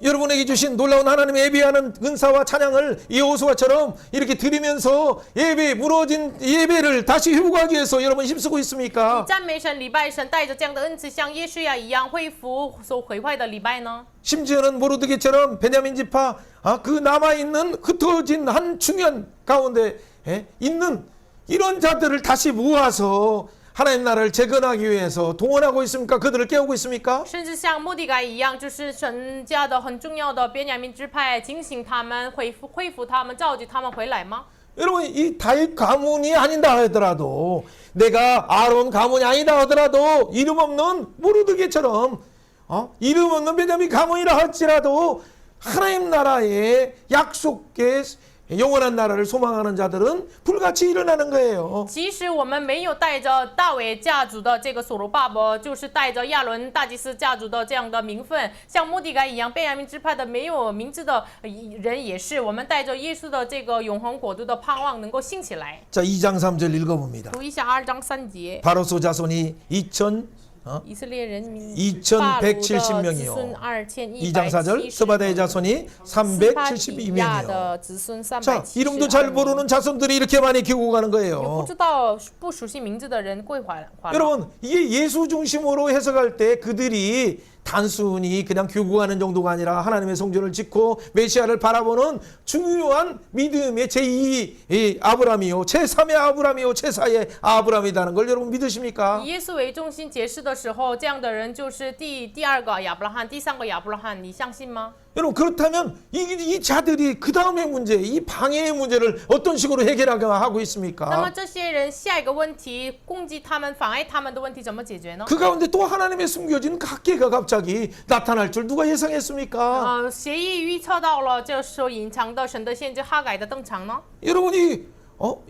여러분에게 주신 놀라운 하나님의 예배하는 은사와 찬양을 여호수아처럼 이렇게 드리면서 무너진 예배를 다시 회복하기 위해서 여러분 힘쓰고 있습니까? 赞美神、礼拜神，带着这样的恩赐，像耶稣亚一样恢复所毁坏的礼拜呢？ 심지어는 모르드게처럼 베냐민 지파 그 남아있는 흩어진 한 중요한 가운데 있는 이런 자들을 다시 모아서 하나님 나라를 재건하기 위해서 동원하고 있습니까? 그들을 깨우고 있습니까? 甚至像末底改一样，就是神家的很重要的便雅悯支派，警醒他们，恢复他们，召集他们回来吗？ 여러분 이 다윗 가문이 아니다 하더라도 내가 아론 가문이 아니다 하더라도 이름 없는 모르드게처럼 이름 없는 베냐민 가문이라 할지라도 하나님 나라의 약속의 영원한 나라를 소망하는 자들은 불같이 일어나는 거예요. 即使我们没有带着大卫家族的这个所罗巴伯，就是带着亚伦大祭司家族的这样的名分，像末底改一样，便雅悯支派的没有名字的人也是，我们带着耶稣的这个永恒国度的盼望能够兴起来。 자, 2장 3절 읽어봅니다. 读一下2章3节。 바로소 자손이 以色列人民 2170 명이요. 2장 4절 스바다의 자손이 372명이요. 的子孙 자, 이름도 잘 모르는 자손들이 이렇게 많이 귀국하는 不 거예요. 知道不熟悉名字的人归还了。 여러분 이게 예수 중심으로 해석할 때 그들이 단순히 그냥 귀국하는 정도가 아니라 하나님의 성전을 짓고 메시아를 바라보는 중요한 믿음의 제2의 아브라함이요, 제3의 아브라함이요, 제4의 아브라함이라는 걸 여러분 믿으십니까? 以耶稣为中心解释的时候，这样的人就是第二个亚伯拉罕，第三个亚伯拉罕，你相信吗？ 여러분 그렇다면 이 자들이 그 다음의 문제, 이 방해의 문제를 어떤 식으로 해결하고 하고 那么 있습니까? 这些人下一个问题，攻击他们、妨碍他们的问题怎么解决呢？ 그 가운데 또 하나님의 숨겨진 각계가 갑자기 나타날 줄 누가 예상했습니까? 协议预测到了，这时候隐藏的神的先知哈改的登场呢？ 여러분이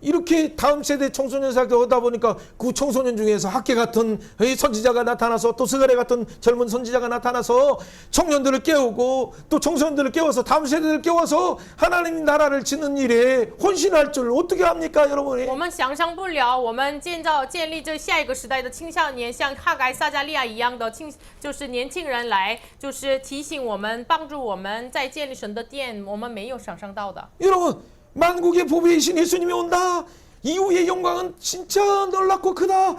이렇게 다음 세대 청소년 사역을 하다 보니까 그 청소년 중에서 학계 같은 선지자가 나타나서 또 스가랴 같은 젊은 선지자가 나타나서 청년들을 깨우고 또 청소년들을 깨워서 다음 세대를 깨워서 하나님 나라를 짓는 일에 헌신할 줄 어떻게 합니까, 여러분이? 我们想象不了，我们建立这下一个时代的青少年，像哈改、撒加利亚一样的就是年轻人来，就是提醒我们、帮助我们在建立神的殿，我们没有想象到的。 여러분 만국의 보배이신 예수님이 온다. 이후의 영광은 진짜 놀랍고 크다.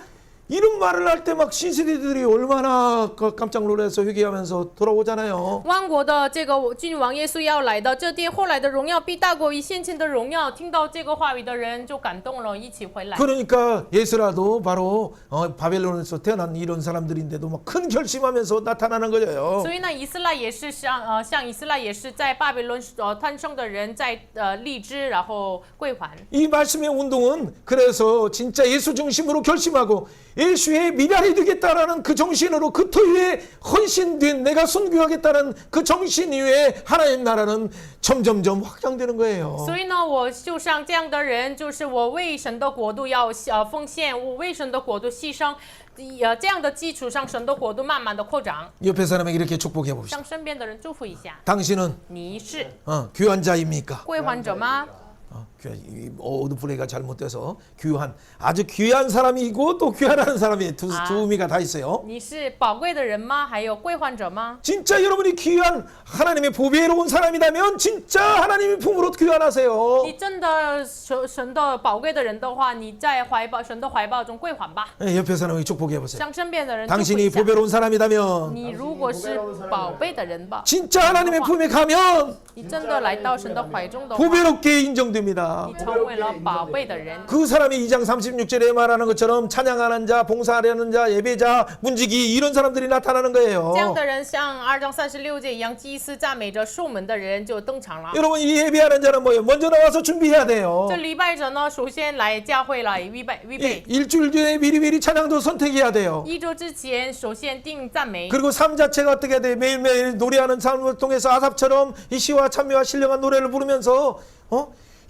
이런 말을 할 때 막 신세대들이 얼마나 깜짝 놀라서 회개하면서 돌아오잖아요. 万国的这个君王耶稣要来的，这殿后来的荣耀必大过于先前的荣耀。听到这个话语的人就感动了，一起回来。 그러니까 예수라도 바로 바벨론에서 태어난 이런 사람들인데도 막 큰 결심하면서 나타나는 거예요. 所以呢，以色列也是像以色列也是在巴比伦诞生的人，在立志然后归还。 이 말씀의 운동은 그래서 진짜 예수 중심으로 결심하고 예수의 미랄이 되겠다라는 그 정신으로 그 토유에 헌신된 내가 순교하겠다는 그 정신 위에 하나님 나라는 점점점 확장되는 거예요. 所以呢，我就像这样的人，就是我为神的国度要奉献，我为神的国度牺牲，这样的基础上，神的国度慢慢的扩张。 옆에 사람에게 이렇게 축복해 봅시다. 向身边的人祝福一下， 당신은 你是 귀한 자입니까? 归还者吗？ 오드플레이가 잘못돼서 귀한 아주 귀한 사람이고 또 귀하다는 사람이 두 의미가 다 있어요. 你是宝贵的人吗？还有归还者吗？ 진짜 여러분이 귀한 하나님의 보배로운 사람이라면 진짜 하나님의 품으로 귀환하세요. 你真的神的宝贵的人的话，你在神的怀抱中归还吧。 옆에 사람에게 축복해 보세요. 向身边的人祝福一 당신이 下。 보배로운 사람이라면 你如果是宝贝的人吧， 진짜 하나님의 품에 가면 你真的来到神的怀中的话， 보배롭게 인정됩니다. 你成为了宝贝的人。 그 사람이 2장 36절에 말하는 것처럼 찬양하는 자, 봉사하려는 자, 예배자, 문지기 이런 사람들이 나타나는 거예요. 这样的人像2章36节一样，祭司赞美着数门的人就登场了。 여러분 이 예배하는 자는 뭐예요? 먼저 나와서 준비해야 돼요. 这礼拜者呢，首先来教会来预备。 일주일 전에 미리미리 찬양도 선택해야 돼요. 一周之前，首先定赞美。 그리고 삶 자체가 어떻게 돼? 매일매일 노래하는 삶을 통해서 아삽처럼 이 시와 참여와 신령한 노래를 부르면서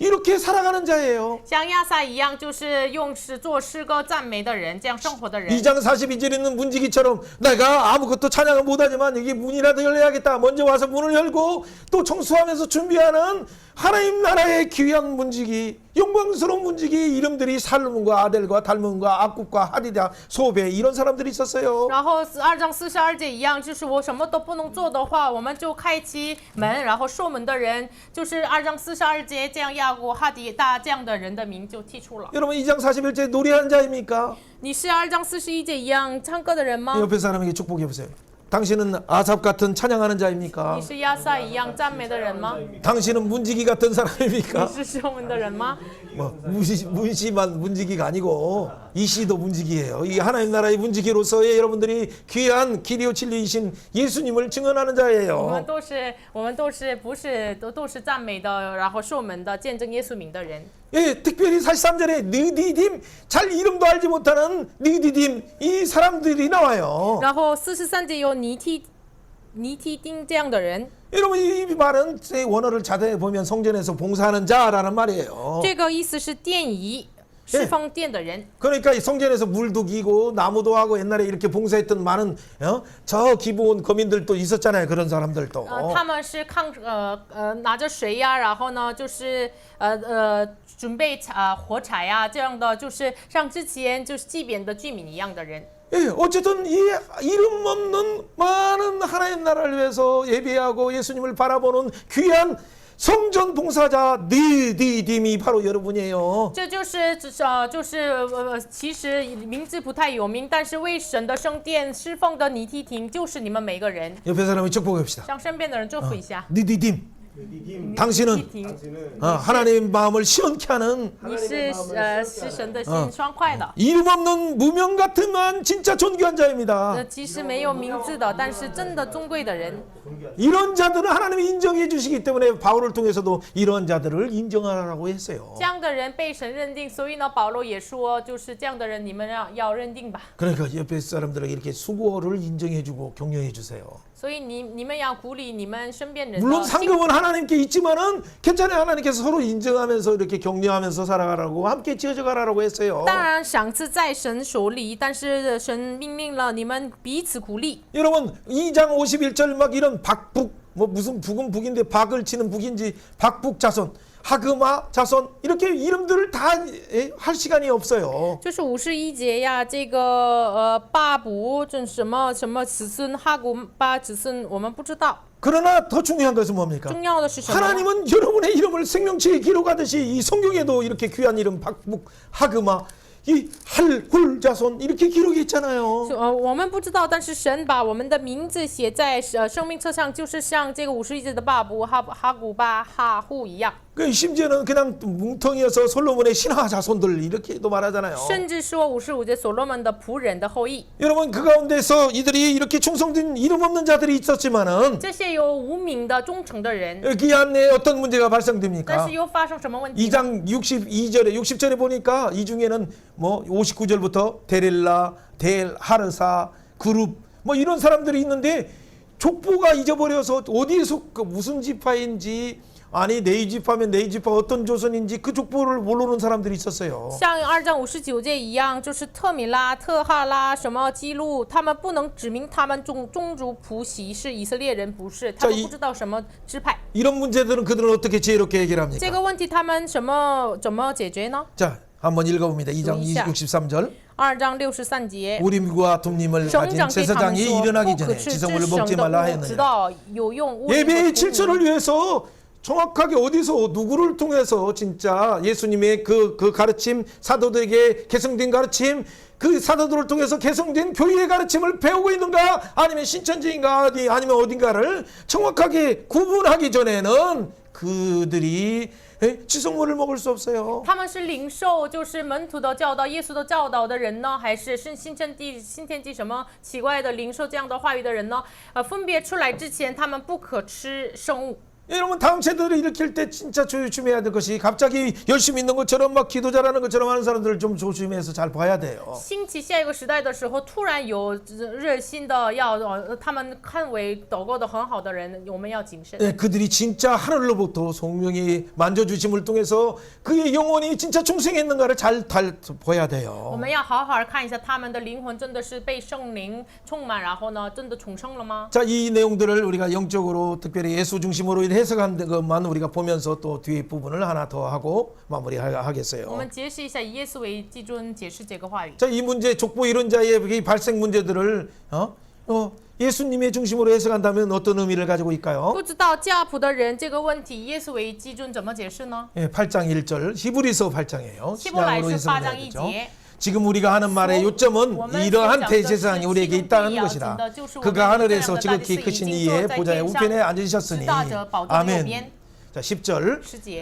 이렇게 살아가는 자예요. 像亚萨一样，就是用做诗歌赞美的人，这样生活的人。 2장 42절에 있는 문지기처럼 내가 아무것도 찬양을 못하지만 여기 문이라도 열려야겠다. 먼저 와서 문을 열고 또 청소하면서 준비하는 하나님 나라의 귀한 문지기, 영광스러운 문지기 이름들이 살문과 아델과 달문과 악굽과 하디다, 소베 이런 사람들이 있었어요. 然后2章42节一样，就是我什么都不能做的话，我们就开启门，然后守门的人，就是2章42节这样亚古哈迪大这样的人的名就剔除了。 여러분 2장 41절 노래하는 자입니까? 你是2章41节一样唱歌的人吗？ 옆에 사람에게 축복해 보세요. 당신은 아삽 같은 찬양하는 자입니까? 你是亚萨一样赞美的人吗？ 당신은 문지기 같은 你 사람입니까? 是守门的人吗？ 뭐 문시만 문지기가 아니고 이씨도 문지기예요. 이 하나님 나라의 문지기로서의 여러분들이 귀한 기리오 진리이신 예수님을 증언하는 我们 자예요. 都是不是都是赞美的，然后守门的，见证耶稣名的人。 예, 특별히 43절에 느디딤 잘 이름도 알지 못하는 느디딤 이 사람들이 나와요. 然后43节有尼提丁这样的人。 여러분 이 말은 제 원어를 자세히 보면 성전에서 봉사하는 자라는 말이에요. 这个意思是殿仪侍奉殿的人。 그러니까 이 성전에서 물도 기고 나무도 하고 옛날에 이렇게 봉사했던 많은 저 기부온 거민들도 있었잖아요. 그런 사람들도. 他们是拿着水呀，然后呢就是准备火柴呀，这样的就是像之前就是祭奠的居民一样的人。 예, 어쨌든 이 이름 없는 많은 하나님 나라를 위해서 예배하고 예수님을 바라보는 귀한 성전 봉사자 느디딤이 바로 여러분이에요. 这就是其实名字不太有名，但是为神的圣殿侍奉的尼提廷就是你们每个人。 옆에 사람이 축복합시다. 向身边的人祝福一下。 느디딤. 당신은 하나님 마음을 시원케 하는 你是使神的心爽快的。 이름 없는 무명 같으면 진짜 존귀한 자입니다. 其实没有名字的，但是真的尊贵的人。 이런 자들은 하나님이 인정해 주시기 때문에 바울을 통해서도 이런 자들을 인정하라고 했어요. 这样的人被神认定，所以呢，保罗也说，就是这样的人，你们要认定吧。 그러니까 옆에 사람들에게 이렇게 수고를 인정해 주고 격려해 주세요. 所以你们要鼓励你们身边人的 물론 辛苦。 상급은 하나님께 있지만은 괜찮아요. 하나님께서 서로 인정하면서 이렇게 격려하면서 살아가라고 함께 지어져 가라고 했어요. 当然赏赐在神手里，但是神命令了你们彼此鼓励。 여러분 2장 51절 막 이런 박북 뭐 무슨 북은 북인데 박을 치는 북인지 박북 자손 하그마 자손 이렇게 이름들을 다 할 시간이 없어요. 就是51节呀，这个巴卜这什么子孙哈古巴子孙，我们不知道。 그러나 더 중요한 것은 뭡니까? 重要的是什么？ 하나님은 여러분의 이름을 생명책에 기록하듯이 이 성경에도 이렇게 귀한 이름 박북 하그마 이 할굴 자손 이렇게 기록이 있잖아요. 我们不知道，但是神把我们的名字写在生命册上，就是像这个51节的巴布哈古巴哈户一样。 그 심지어는 그냥 뭉텅이어서 솔로몬의 신하 자손들 이렇게도 말하잖아요. 甚至说55节所罗门的仆人的后裔， 여러분 그 가운데서 이들이 이렇게 충성된 이름 없는 자들이 있었지만은 这些有无名的忠诚的人， 그 안에 어떤 문제가 但 발생됩니까? 是又发生什么问题呢？ 2장 62절에 60절에 보니까 이 중에는 뭐 59절부터 데렐라, 델, 하르사, 그룹 뭐 이런 사람들이 있는데 족보가 잊어버려서 어디에서 무슨 지파인지 아니 네이 지파면 네이 지파 어떤 조선인지 그 족보를 모르는 사람들이 있었어요. 像2章59节一样，就是特米拉、特哈拉什么基路，他们不能指明他们宗族谱系是以色列人，不是，他们不知道什么支派。 이런 문제들은 그들은 어떻게 지혜롭게 해결합니까? 这个问题他们怎么解决呢？ 자, 한번 읽어봅니다. 2장 63절. 2章63节。 우림과 둠님을 省 가진 长对他们 제사장이 说： 일어나기 不可 전에 吃 지성물을 至 먹지 省 말라 的物，直 하였느니라. 到有用物。 예배의 질서를 위해서 정확하게 어디서 누구를 통해서 진짜 예수님의 그 가르침, 사도들에게 개성된 가르침, 그 사도들을 통해서 개성된 교회의 가르침을 배우고 있는가, 아니면 신천지인가, 아니면 어딘가를 정확하게 구분하기 전에는 그들이 지성물을 먹을 수 없어요. 他们是领受就是门徒的教导、耶稣的教导的人呢，还是新天地什么奇怪的领受这样的话语的人呢？分别出来之前，他们不可吃生物。 여러분 다음 세대를 일으킬 때 진짜 조심해야 될 것이 갑자기 열심히 있는 것처럼 막 기도 잘하는 것처럼 하는 사람들을 좀 조심해서 잘 봐야 돼요. 兴起下一个时代的时候，突然有热心的要他们看为祷告的很好的人，我们要谨慎。 네, 그들이 진짜 하늘로부터 성령이 만져주심을 통해서 그의 영혼이 진짜 충성했는가를 잘 봐야 我 돼요. 们要好好看一下他们的灵魂真的是被圣灵充满，然后呢，真的重生了吗？ 자, 이 내용들을 우리가 영적으로 특별히 예수 중심으로 해석한 것만 우리가 보면서 또 뒤에 부분을 하나 더 하고 我 마무리하겠어요. 们解释一下以耶稣为基准解释这个话语。 자, 이 문제 족보 이론자의 이 발생 문제들을 예수님의 중심으로 해석한다면 어떤 의미를 가지고 있을까요? 不知道家谱的人这个问题，耶稣为基准怎么解释呢？ 예, 8장 1절 히브리서 8장이에요. 希伯来 신약으로 是8 해석을 章 해야 1 되죠. 节。 지금 우리가 하는 말의 요점은 이러한 대제사장이 우리에게 있다는 것이다. 그가 하늘에서 지극히 크신 이의 보좌의 우편에 앉으셨으니. 아멘. 자, 10절. 10节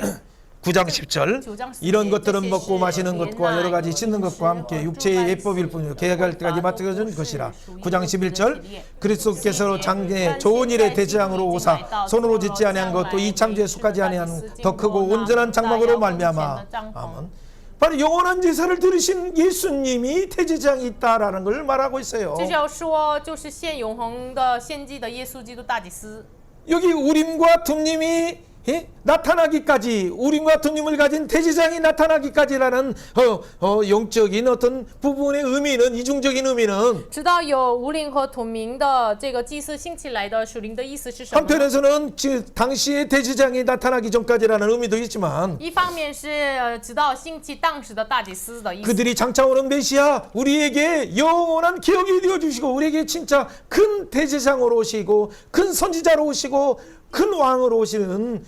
9장 10절. 이런 것들은 먹고 마시는 것과 여러 가지 씻는 것과 함께 육체의 예법일 뿐이요 계획할 때까지 맡겨진 것이라. 9장 11절. 그리스도께서 장래 좋은 일의 대제장으로 오사 손으로 짓지 아니한 것도 이 창조에 속하지 아니한 더 크고 온전한 장막으로 말미암아. 아멘. 바로 영원한 제사를 들으신 예수님이 대제장이 있다라는 걸 말하고 있어요. 这就要说，就是献永恒的献祭的耶稣基督大祭司。 여기 우림과 둠님이 나타나기까지 우림과 둠님을 가진 대제장이 나타나기까지라는 영적인 어떤 부분의 의미는 이중적인 의미는 直到有无灵和土明的这个祭司兴起来的属灵的意思是什么呢？ 한편에서는 당시의 대제장이 나타나기 전까지라는 의미도 있지만 一方面是直到兴起当时的大祭司的意思。 그들이 장차오는 메시아 우리에게 영원한 기억이 되어주시고 우리에게 진짜 큰 대제장으로 오시고 큰 선지자로 오시고 큰 왕으로 오시는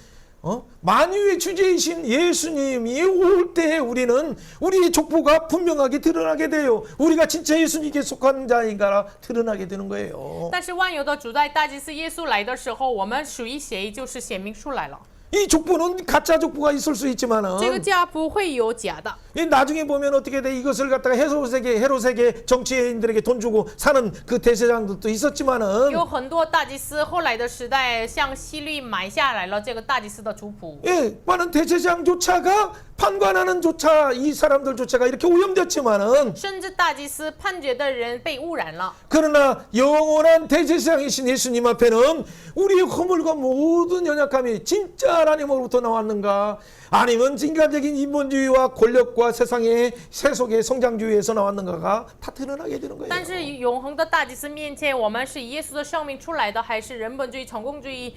만유의 주제이신 예수님이 올 때 우리는 우리의 족보가 분명하게 드러나게 돼요. 우리가 진짜 예수님께 속한 자인가 드러나게 되는 거예요. 但是万有的主在大祭司耶稣来的时候，我们属于谁就是显明出来了。 이 족보는 가짜 족보가 있을 수 있지만은 这个家不会有假的。 나중에 보면 어떻게 돼? 이것을 갖다가 헤롯에게 정치인들에게 돈 주고 사는 그 대제장들도 있었지만은 有很多大祭司后来的时代，向希律买下来了这个大祭司的族谱。 많은 대제장조차가 판관하는 조차 이 사람들조차가 이렇게 오염됐지만은 甚至大祭司判决的人被污染了。 그러나 영원한 대제사장이신 예수님 앞에는 우리의 허물과 모든 연약함이 진짜 하나님으로부터 나왔는가 아니면 인간적인 인본주의와 권력과 세상의 세속의 성장주의에서 나왔는가가 다 드러나게 되는 但 거예요. 是永恒的大祭司面前，我们是以耶稣的生命出来的，还是人本主义、成功主义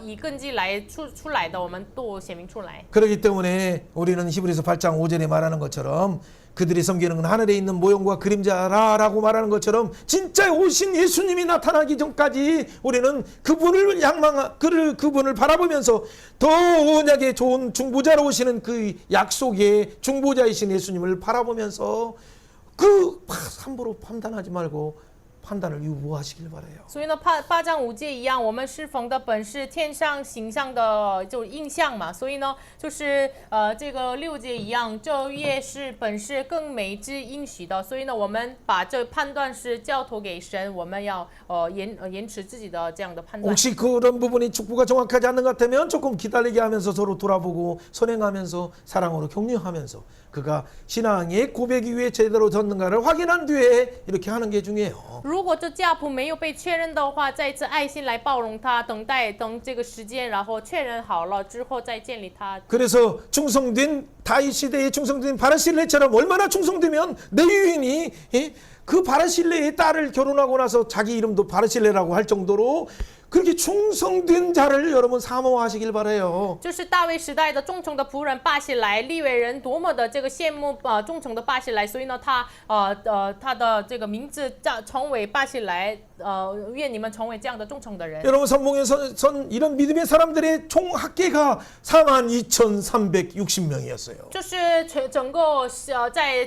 以根基来出来的，我们都显明出来。 그렇기 때문에 우리는 이스라엘은 히브리서 8장 5절에 말하는 것처럼 그들이 섬기는 건 하늘에 있는 모형과 그림자라라고 말하는 것처럼 진짜 오신 예수님이 나타나기 전까지 우리는 그분을 그분을 바라보면서 더 언약의 좋은 중보자로 오시는 그 약속의 중보자이신 예수님을 바라보면서 함부로 판단하지 말고 판단을 유보하시길 바라요. 所以呢，8章5节一样，我们侍奉的本是天上形象的就印象嘛，所以呢，就是这个6节一样，这也是本是更美之应许的，所以呢，我们把这判断是交托给神，我们要延迟自己的这样的判断。 혹시 그런 부분이 축구가 정확하지 않는 것 같으면 조금 기다리게 하면서 서로 돌아보고 선행하면서 사랑으로 격려하면서 그가 신앙의 고백 위에 제대로 졌는가를 확인한 뒤에 이렇게 하는 게 중요해요. 如果这家谱没有被确认的话，再一次爱心来包容他，等这个时间，然后确认好了之后再建立他。 그래서 충성된 다윗 시대에 충성된 바르실레처럼 얼마나 충성되면 내 유인이 그 바르실레의 딸을 결혼하고 나서 자기 이름도 바르실레라고 할 정도로 그렇게 충성된 자를 여러분 사모하시길 바라요. 就是大卫时代的忠诚的仆人巴西来，利未人多么的这个羡慕忠诚的巴西来，所以呢，他的这个名字成为巴西来，愿你们成为这样的忠诚的人。 여러분 선봉에 선 이런 믿음의 사람들의 총 합계가 42,360명이었어요. 就是整个在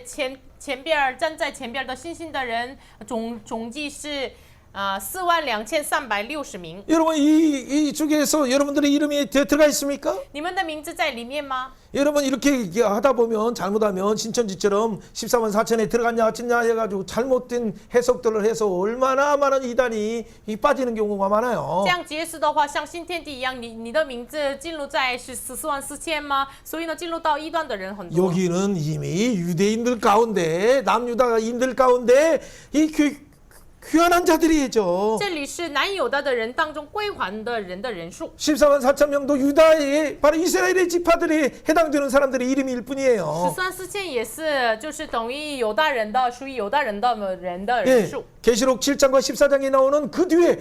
前边站在前边的信心的人总计是42360名。 여러분 이 중에서 여러분들의 이름이 들어가 있습니까? 你们的名字在里面吗？ 여러분 이렇게 하다 보면 잘못하면 신천지처럼 14만 4천에 들어갔냐 어쩌냐 해가지고 잘못된 해석들을 해서 얼마나 많은 이단이 빠지는 경우가 많아요. 这样解释的话，像新天地一样，你的名字进入在是144000吗？所以呢，进入到异端的人很多。 여기는 이미 유대인들 가운데 남유다인들 가운데 이 귀환한 자들이죠. 这里是南犹大的人当中归还的人的人数。 14만 4천 명도 유다의 바로 이스라엘의 지파들이 해당되는 사람들의 이름일 뿐이에요. 134000也是，就是等于犹大人的，属于犹大人的人数。 계시록 7장과 14장에 나오는 그 뒤에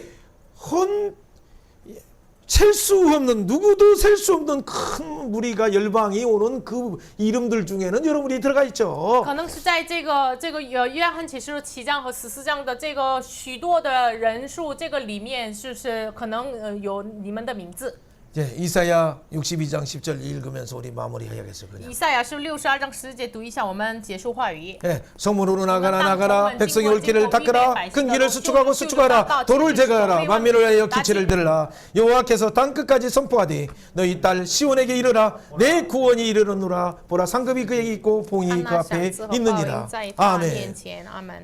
셀 수 없는 누구도 셀 수 없는 큰 무리가 열방이 오는 그 이름들 중에는 여러분이 들어가 있죠. 可能是在这个约翰启示录7章和14章的这个许多的人数，这个里面是可能有你们的名字。 이사야 62장 10절 읽으면서 우리 마무리해야겠어요. 그냥. 以赛亚书62章10节读一下，我们结束话语。 성문으로 나가라 백성이 올 길을 닦으라 큰 길을 수축하고 수축하라 돌을 제거하라 만민을 위하여 기치를 들으라 여호와께서 땅끝까지 선포하되 너희 딸 시온에게 이르라 내 구원이 이르느니라 보라 상급이 그에게 있고 봉이 그 앞에 있느니라. 아멘.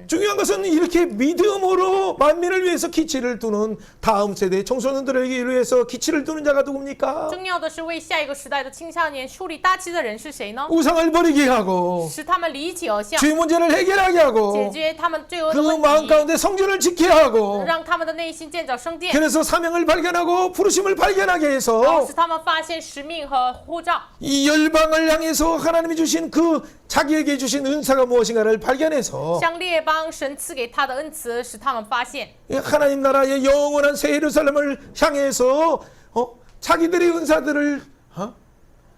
중요한 것은 이렇게 믿음으로 만민을 위해서 기치를 두는 다음 세대 청소년들에게 위해서 기치를 두는 자가 누구 重要的是为下一个时代的青少年树立大旗的人是谁呢？ 우상을 버리게 하고 使他们离弃偶像， 죄 문제를 해결하게 解 하고 决他们罪恶 그 的问 마음 题， 가운데 성전을 지켜야 하고 让他们的内心建造圣殿， 그래서 사명을 발견하고 부르심을 발견하게 然后 해서 使他们发现使命和呼召， 이 열방을 향해서 하나님이 주신 그 자기에게 주신 은사가 무엇인가를 발견해서 向列邦神赐给他的恩赐，使他们发现 하나님 나라의 영원한 새 예루살렘을 향해서 자기들의 은사들을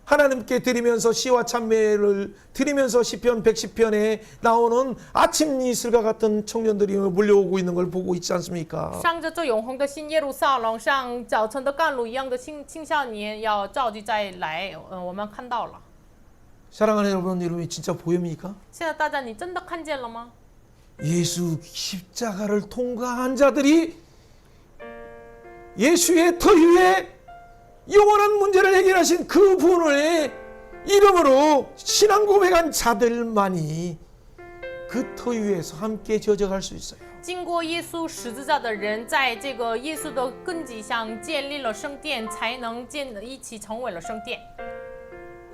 하나님께 드리면서 시와 찬매를 드리면서 시편 110편에 나오는 아침 이슬과 같은 청년들이 몰려오고 있는 걸 보고 있지 않습니까? 上着这永恒的新耶路撒冷上早晨的甘露一样的青少年要召集再来，我们看到了。 사랑하는 여러분, 여러분이 진짜 보입니까? 现在大家你真的看见了吗？ 예수 십자가를 통과한 자들이 예수의 터 위에 영원한 문제를 해결하신 그 분의 이름으로 신앙 고백한 자들만이 그 터 위에서 함께 저적할 수 있어요. 经过耶稣十字架的人，在这个耶稣的根基上建立了圣殿，才能一起成为了圣殿。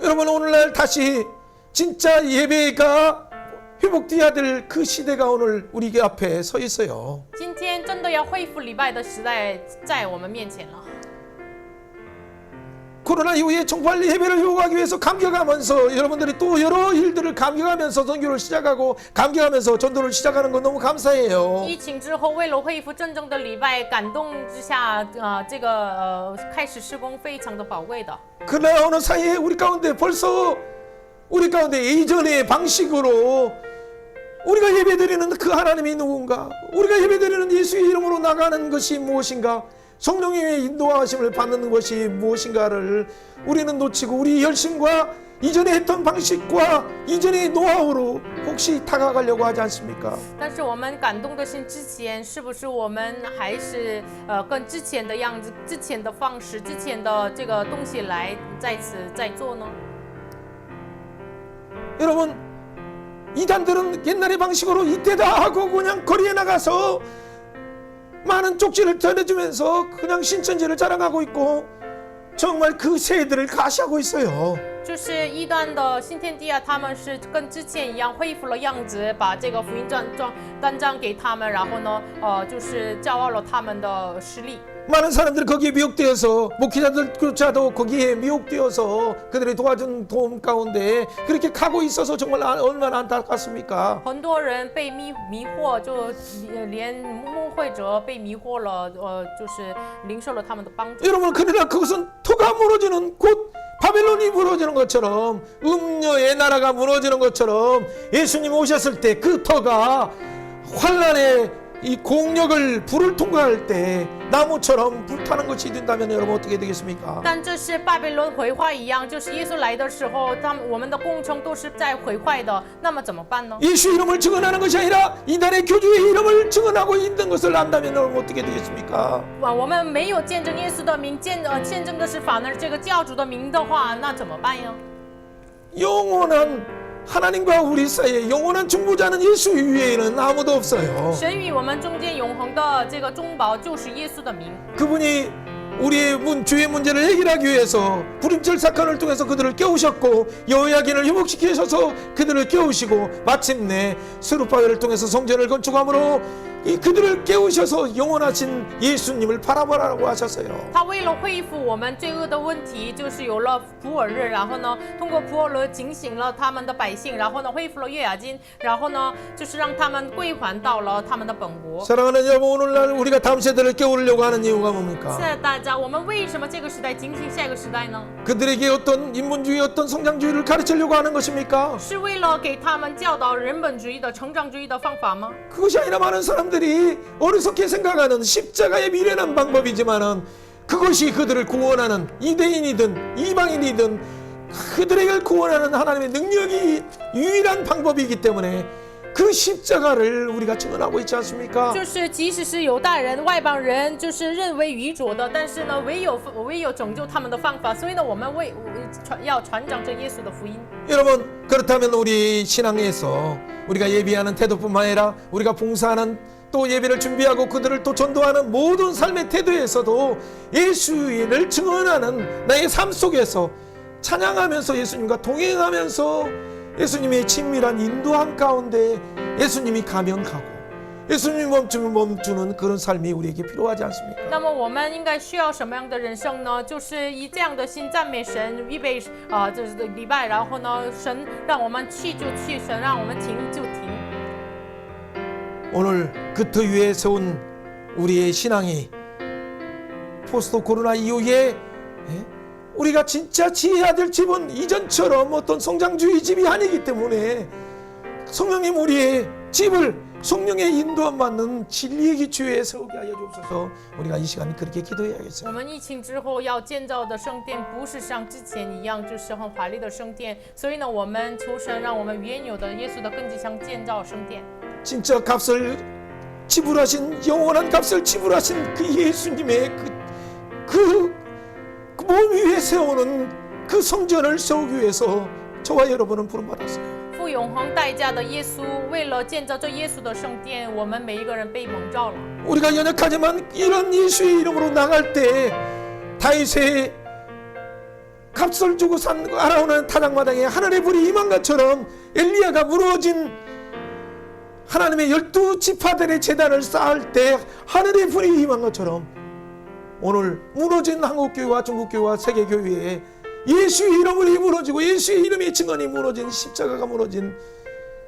여러분 오늘날 다시 진짜 예배가 회복돼야 될 그 시대가 오늘 우리 앞에 서 있어요. 今天真的要恢复礼拜的时代在我们面前了。 코로나 이후에 총팔리 예배를 요구하기 위해서 감격하면서 여러분들이 또 여러 일들을 감격하면서 선교를 시작하고 감격하면서 전도를 시작하는 건 너무 감사해요. 疫情之后，为了恢复真正的礼拜，感动之下，这个开始施工非常的宝贵的。 그러나 어느 사이에 우리 가운데 벌써 우리 가운데 이전의 방식으로 우리가 예배드리는 그 하나님이 누군가, 우리가 예배드리는 예수의 이름으로 나가는 것이 무엇인가, 성령의 인도하심을 받는 것이 무엇인가를 우리는 놓치고 우리 열심과 이전에 했던 방식과 이전의 노하우로 혹시 다가가려고 하지 않습니까? 但是我们感动的心之前，是不是我们还是跟之前的样子、之前的方式、之前的这个东西来再做呢？ 여러분, 이단들은 옛날의 방식으로 이때다 하고 그냥 거리에 나가서 많은 쪽지를 전해주면서 그냥 신천지를 자랑하고 있고 정말 그 세대를 가시하고 있어요. 就是异端的新天地啊，他们是跟之前一样恢复了样子，把这个福音单张给他们，然后呢，就是骄傲了他们的实力。 많은 사람들이 거기에 미혹되어서 목회자들조차도 거기에 미혹되어서 그들이 도와준 도움 가운데 그렇게 가고 있어서 정말 얼마나 안타깝습니까? 很多人被迷惑，就连牧会者被迷惑了，就是领受了他们的帮助。 여러분, 그러나 그것은 터가 무너지는 곧 바벨론이 무너지는 것처럼 음녀의 나라가 무너지는 것처럼 예수님 오셨을 때 그 터가 환란의 이 공력을 불을 통과할 때 나무처럼 불타는 것이 된다면 여러분 어떻게 되겠습니까? 但这是巴比伦毁坏一样，就是耶稣来的时候，我们的工程都是在毁坏的，那么怎么办呢？ 예수 이름을 증언하는 것이 아니라 이단의 교주의 이름을 증언하고 있는 것을 안다면 여러분 어떻게 되겠습니까? 我们没有见证耶稣的名，见证的是反而这个教主的名的话，那怎么办呀？ 영원한 하나님과 우리 사이에 영원한 중보자는 예수 위에는 아무도 없어요. 神与我们中间永恒的这个中保就是耶稣的名。 그분이 우리의 죄의 문제를 해결하기 위해서 불임절 사건을 통해서 그들을 깨우셨고 여호야긴을 회복시키셔서 그들을 깨우시고 마침내 스룹바벨을 통해서 성전을 건축함으로 그들을 깨우셔서 영원하신 예수님을 바라보라고 하셨어요. 他为了恢复我们罪恶的问题，就是有了普尔日，然后呢，通过普尔日警醒了他们的百姓，然后呢，恢复了约雅金，然后呢，就是让他们归还到了他们的本国。 사랑하는 여러분, 오늘날 우리가 다음 세대를 깨우려고 하는 이유가 现 뭡니까? 在大家，我们为什么这个时代警醒下一个时代呢？ 그들에게 어떤 인본주의, 어떤 성장주의를 가르치려고 하는 것입니까? 是为了给他们教导人本主义的、成长主义的方法吗？ 그것이 아니라 많은 사람들이 어리석게 생각하는 십자가의 미련한 방법이지만은 그것이 그들을 구원하는 이대인이든 이방인이든 그들에게 구원하는 하나님의 능력이 유일한 방법이기 때문에 그 십자가를 우리가 증언하고 있지 않습니까? 就是即使是犹大人、外邦人，就是认为愚拙的，但是呢，唯有拯救他们的方法，所以呢，我们要传讲这耶稣的福音。 여러분, 그렇다면 우리 신앙에서 우리가 예비하는 태도뿐만 아니라 우리가 봉사하는 또 예배를 준비하고 그들을 또 전도하는 모든 삶의 태도에서도 예수를 증언하는 나의 삶 속에서 찬양하면서 예수님과 동행하면서 예수님의 친밀한 인도함 가운데 예수님이 가면 가고 예수님이 멈추면 멈추는 그런 삶이 우리에게 필요하지 않습니까? 那么我们应该需要什么样的人生呢？就是以这样的心赞美神，预备就是礼拜，然后呢，神让我们去就去，神让我们停就停。 오늘 그 터 위에 세운 우리의 신앙이 포스트 코로나 이후에 우리가 진짜 지혜해야 될 집은 이전처럼 어떤 성장주의 집이 아니기 때문에 성령님 우리의 집을 성령의 인도함 받는 진리의 기초에 세우게 하여 주옵소서. 우리가 이 시간 그렇게 我 기도해야겠어요. 们疫情之后要建造的圣殿，不是像之前一样，就是很华丽的圣殿。所以呢，我们求神让我们原有的耶稣的根基上建造圣殿。 진짜 값을 지불하신 영원한 값을 지불하신 그 예수님의 그 몸 위에 세우는 그 성전을 세우기 위해서 저와 여러분은 부름받았어요. 付永恒代价的耶稣，为了建造这耶稣的圣殿，我们每一个人被蒙召了。 우리가 연약하지만 이런 예수의 이름으로 나갈 때 다윗의 값을 주고 산 알아오는 타작마당에 하늘의 불이 임한 것처럼 엘리야가 무너진 하나님의 12지파들의 제단을 쌓을 때 하늘의 불이 임한 것처럼 오늘 무너진 한국교회와 중국교회와 세계교회에 예수의 이름이 무너지고 예수의 이름의 증언이 무너진 십자가가 무너진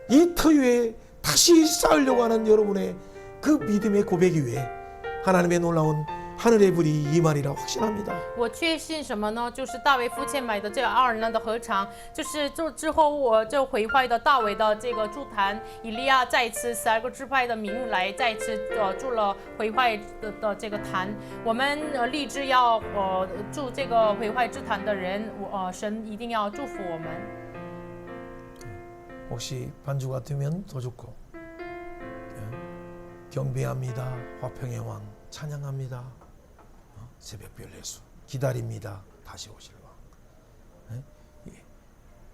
이 터 위에 다시 쌓으려고 하는 여러분의 그 믿음의 고백 위에 하나님의 놀라운 하늘의 불이 임하리라 확신합니다. 我确信什么呢？就是大卫付钱买的这阿尔南的禾场，就是之后我就毁坏的大卫的这个筑坛，以利亚再次12个支派的民来再次筑了毁坏的这个坛。我们立志要筑这个毁坏之坛的人，神一定要祝福我们。 혹시 반주가 되면 더 좋고 경배합니다. 화평의 왕 찬양합니다. 새벽별 예수 기다립니다. 다시 오실 왕.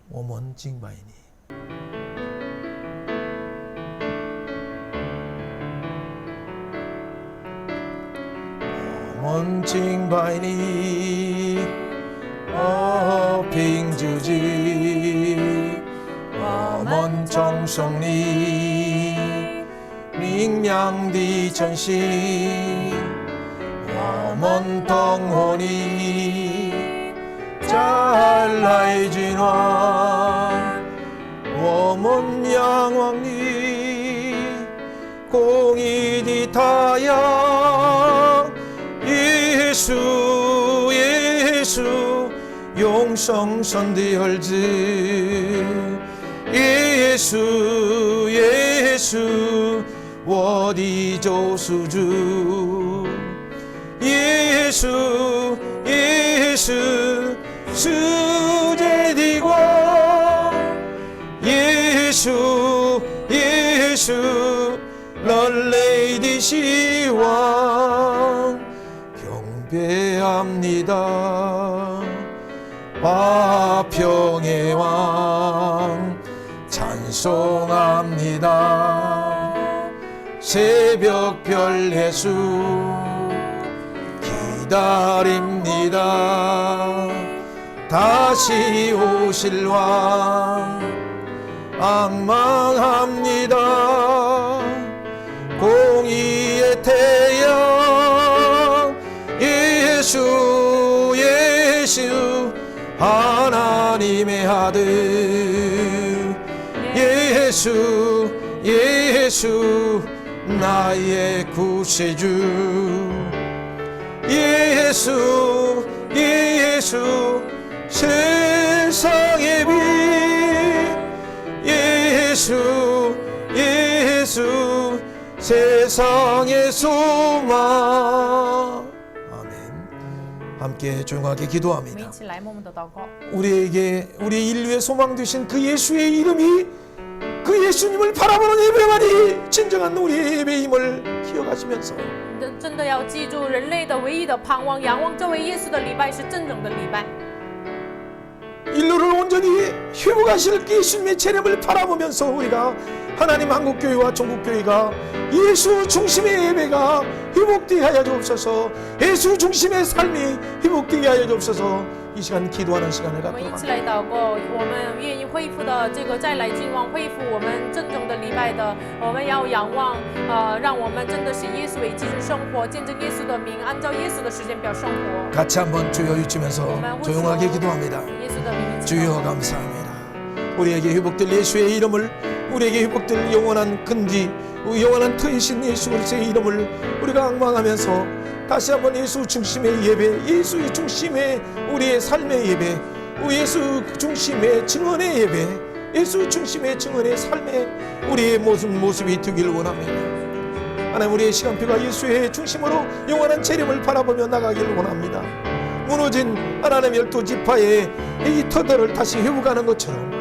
오먼 징바이니 오먼 징바이니 빙주지 오먼 정성리 밍명디 전시 오먼 덩호니 잘라이 진왕 오먼 양왕니 공이디 타야 예수 예수 용성선대헐즈 예수 예수 我的救赎主，耶稣，耶稣，世界的光，耶稣，耶稣，人类的希望， 경배합니다. 화평의 왕 찬송합니다. 새벽별 예수 기다립니다. 다시 오실 왕 앙망합니다. 공의의 태양 예수 예수 하나님의 아들 예수 예수 나의 구세주 예수 예수 세상의 빛 예수 예수 세상의 소망. 아멘. 함께 조용하게 我们 기도합니다. 一起来默默的祷告。 우리에게 우리 인류의 소망 되신 그 예수의 이름이 그 예수님을 바라보는 예배만이 진정한 우리의 예배임을 기억하시면서 真的要记住，人类的唯一的盼望，仰望这位耶稣的礼拜是真正的礼拜。 인류를 온전히 회복하실 예수님의 체념을 바라보면서 우리가 하나님 한국교회와 전국교회가 예수 중심의 예배가 회복되게 하여 주옵소서. 예수 중심의 삶이 회복되게 하여 주옵소서. 이 시간 기도하는 시간을 我们 갖도록 一起 합니다. 来祷告，我们愿意恢复的这个再来敬望，恢复我们真正的礼拜的，我们要仰望，让我们真的是耶稣为基础生活，见证耶稣的名，按照耶稣的时间表生活。 같이 한번 주여 외치면서 조용하게 기도합니다. 耶稣的名一起祷 주여 告。 감사합니다. 우리에게 회복될 예수의 이름을 우리에게 회복될 영원한 근지 영원한 터이신 예수 그리스도의 이름을 우리가 앙망하면서 다시 한번 예수 중심의 예배 예수 중심의 우리의 삶의 예배 예수 중심의 증언의 예배 예수 중심의 증언의 삶의 우리의 모습이 되길 원합니다. 하나님 우리의 시간표가 예수의 중심으로 영원한 재림을 바라보며 나가길 원합니다. 무너진 하나님 12지파의 이 터널을 다시 회복하는 것처럼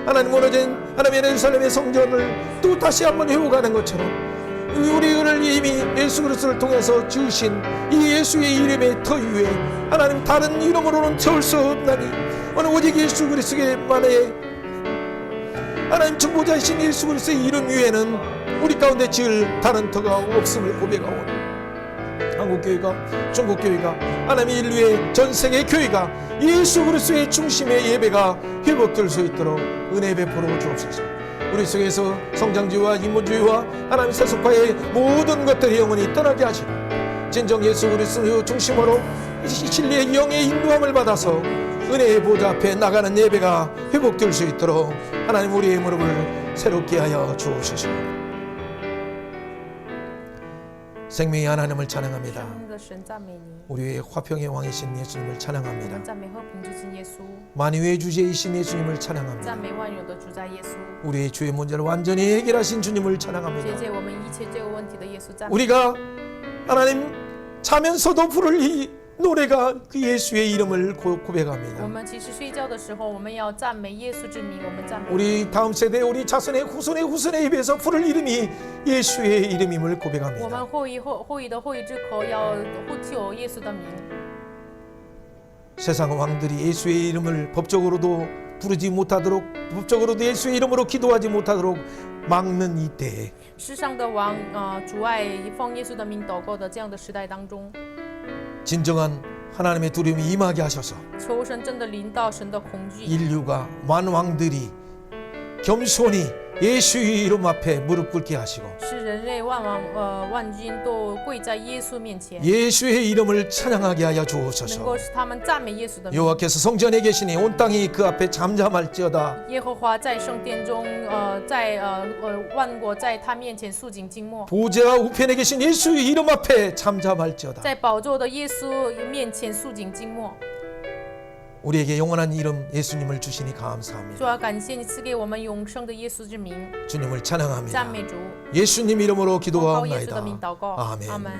하나님 무너진 하나님의 예루살렘의 성전을 또 다시 한번 회복하는 것처럼 우리를 이미 예수 그리스도를 통해서 지으신 이 예수의 이름의 터 위에 하나님 다른 이름으로는 채울 수 없나니 오직 예수 그리스도만의 하나님 중보자이신 예수 그리스도의 이름 위에는 우리 가운데 지을 다른 터가 없음을 고백하오니 한국교회가 중국교회가 하나님 인류의 전세계 교회가 예수 그리스도의 중심의 예배가 회복될 수 있도록 은혜 베풀어 주옵소서. 우리 속에서 성장주의와 인문주의와 하나님 세속화의 모든 것들이 영원히 떠나게 하시고 진정 예수 그리스도 중심으로 진리의 영의 인도함을 받아서 은혜의 보좌 앞에 나가는 예배가 회복될 수 있도록 하나님 우리의 무릎을 새롭게 하여 주옵소서. 생명의 하나님을 찬양합니다. 生命的神赞美你， 우리의 화평의 왕이신 예수님을 我 찬양합니다. 们赞美和平之君耶稣， 만유의 주제이신 예수님을 赞 찬양합니다. 美万有的主宰耶稣， 우리의 죄의 문제를 완전히 해결하신 주님을 解 찬양합니다. 决我们一切这个问题的耶稣赞美。 우리가 하나님 자면서도 부를 이 노래가 그 예수의 이름을 我 고백합니다. 们其实睡觉的时候，我们要赞美耶稣之名，我们赞美。 우리 다음 세대 우리 자손의 후손의 입에서 부를 이름이 예수의 이름임을 我 고백합니다. 们后裔的后裔之口要呼求耶稣的名。 세상 왕들이 예수의 이름을 법적으로도 부르지 못하도록 법적으로도 예수의 이름으로 기도하지 못하도록 막는 이때에 世上的王阻碍奉耶稣的名祷告的这样的时代当中， 진정한 하나님의 두려움이 임하게 하셔서 求神真的临到神的恐惧， 인류가 만왕들이 겸손히 예수의 이름 앞에 무릎 꿇게 하시고 使人类万军都跪在耶稣面前， 예수의 이름을 찬양하게 하여 能 주옵소서. 够使他们赞美耶稣的名。 여호와께서 성전에 계시니 온 땅이 그 앞에 잠잠할지어다. 耶和华在圣殿中，万国在他面前肃静静默， 보좌 우편에 계신 예수의 이름 앞에 잠잠할지어다. 在宝座的耶稣面前肃静静默。 우리에게 영원한 이름 예수님을 주시니 主 감사합니다. 要感谢你赐给我们永生的耶稣之名， 주님을 赞 찬양합니다. 美主， 예수님 이름으로 奉靠耶稣的名 기도하옵나이다. 祷告， 아멘. 阿门。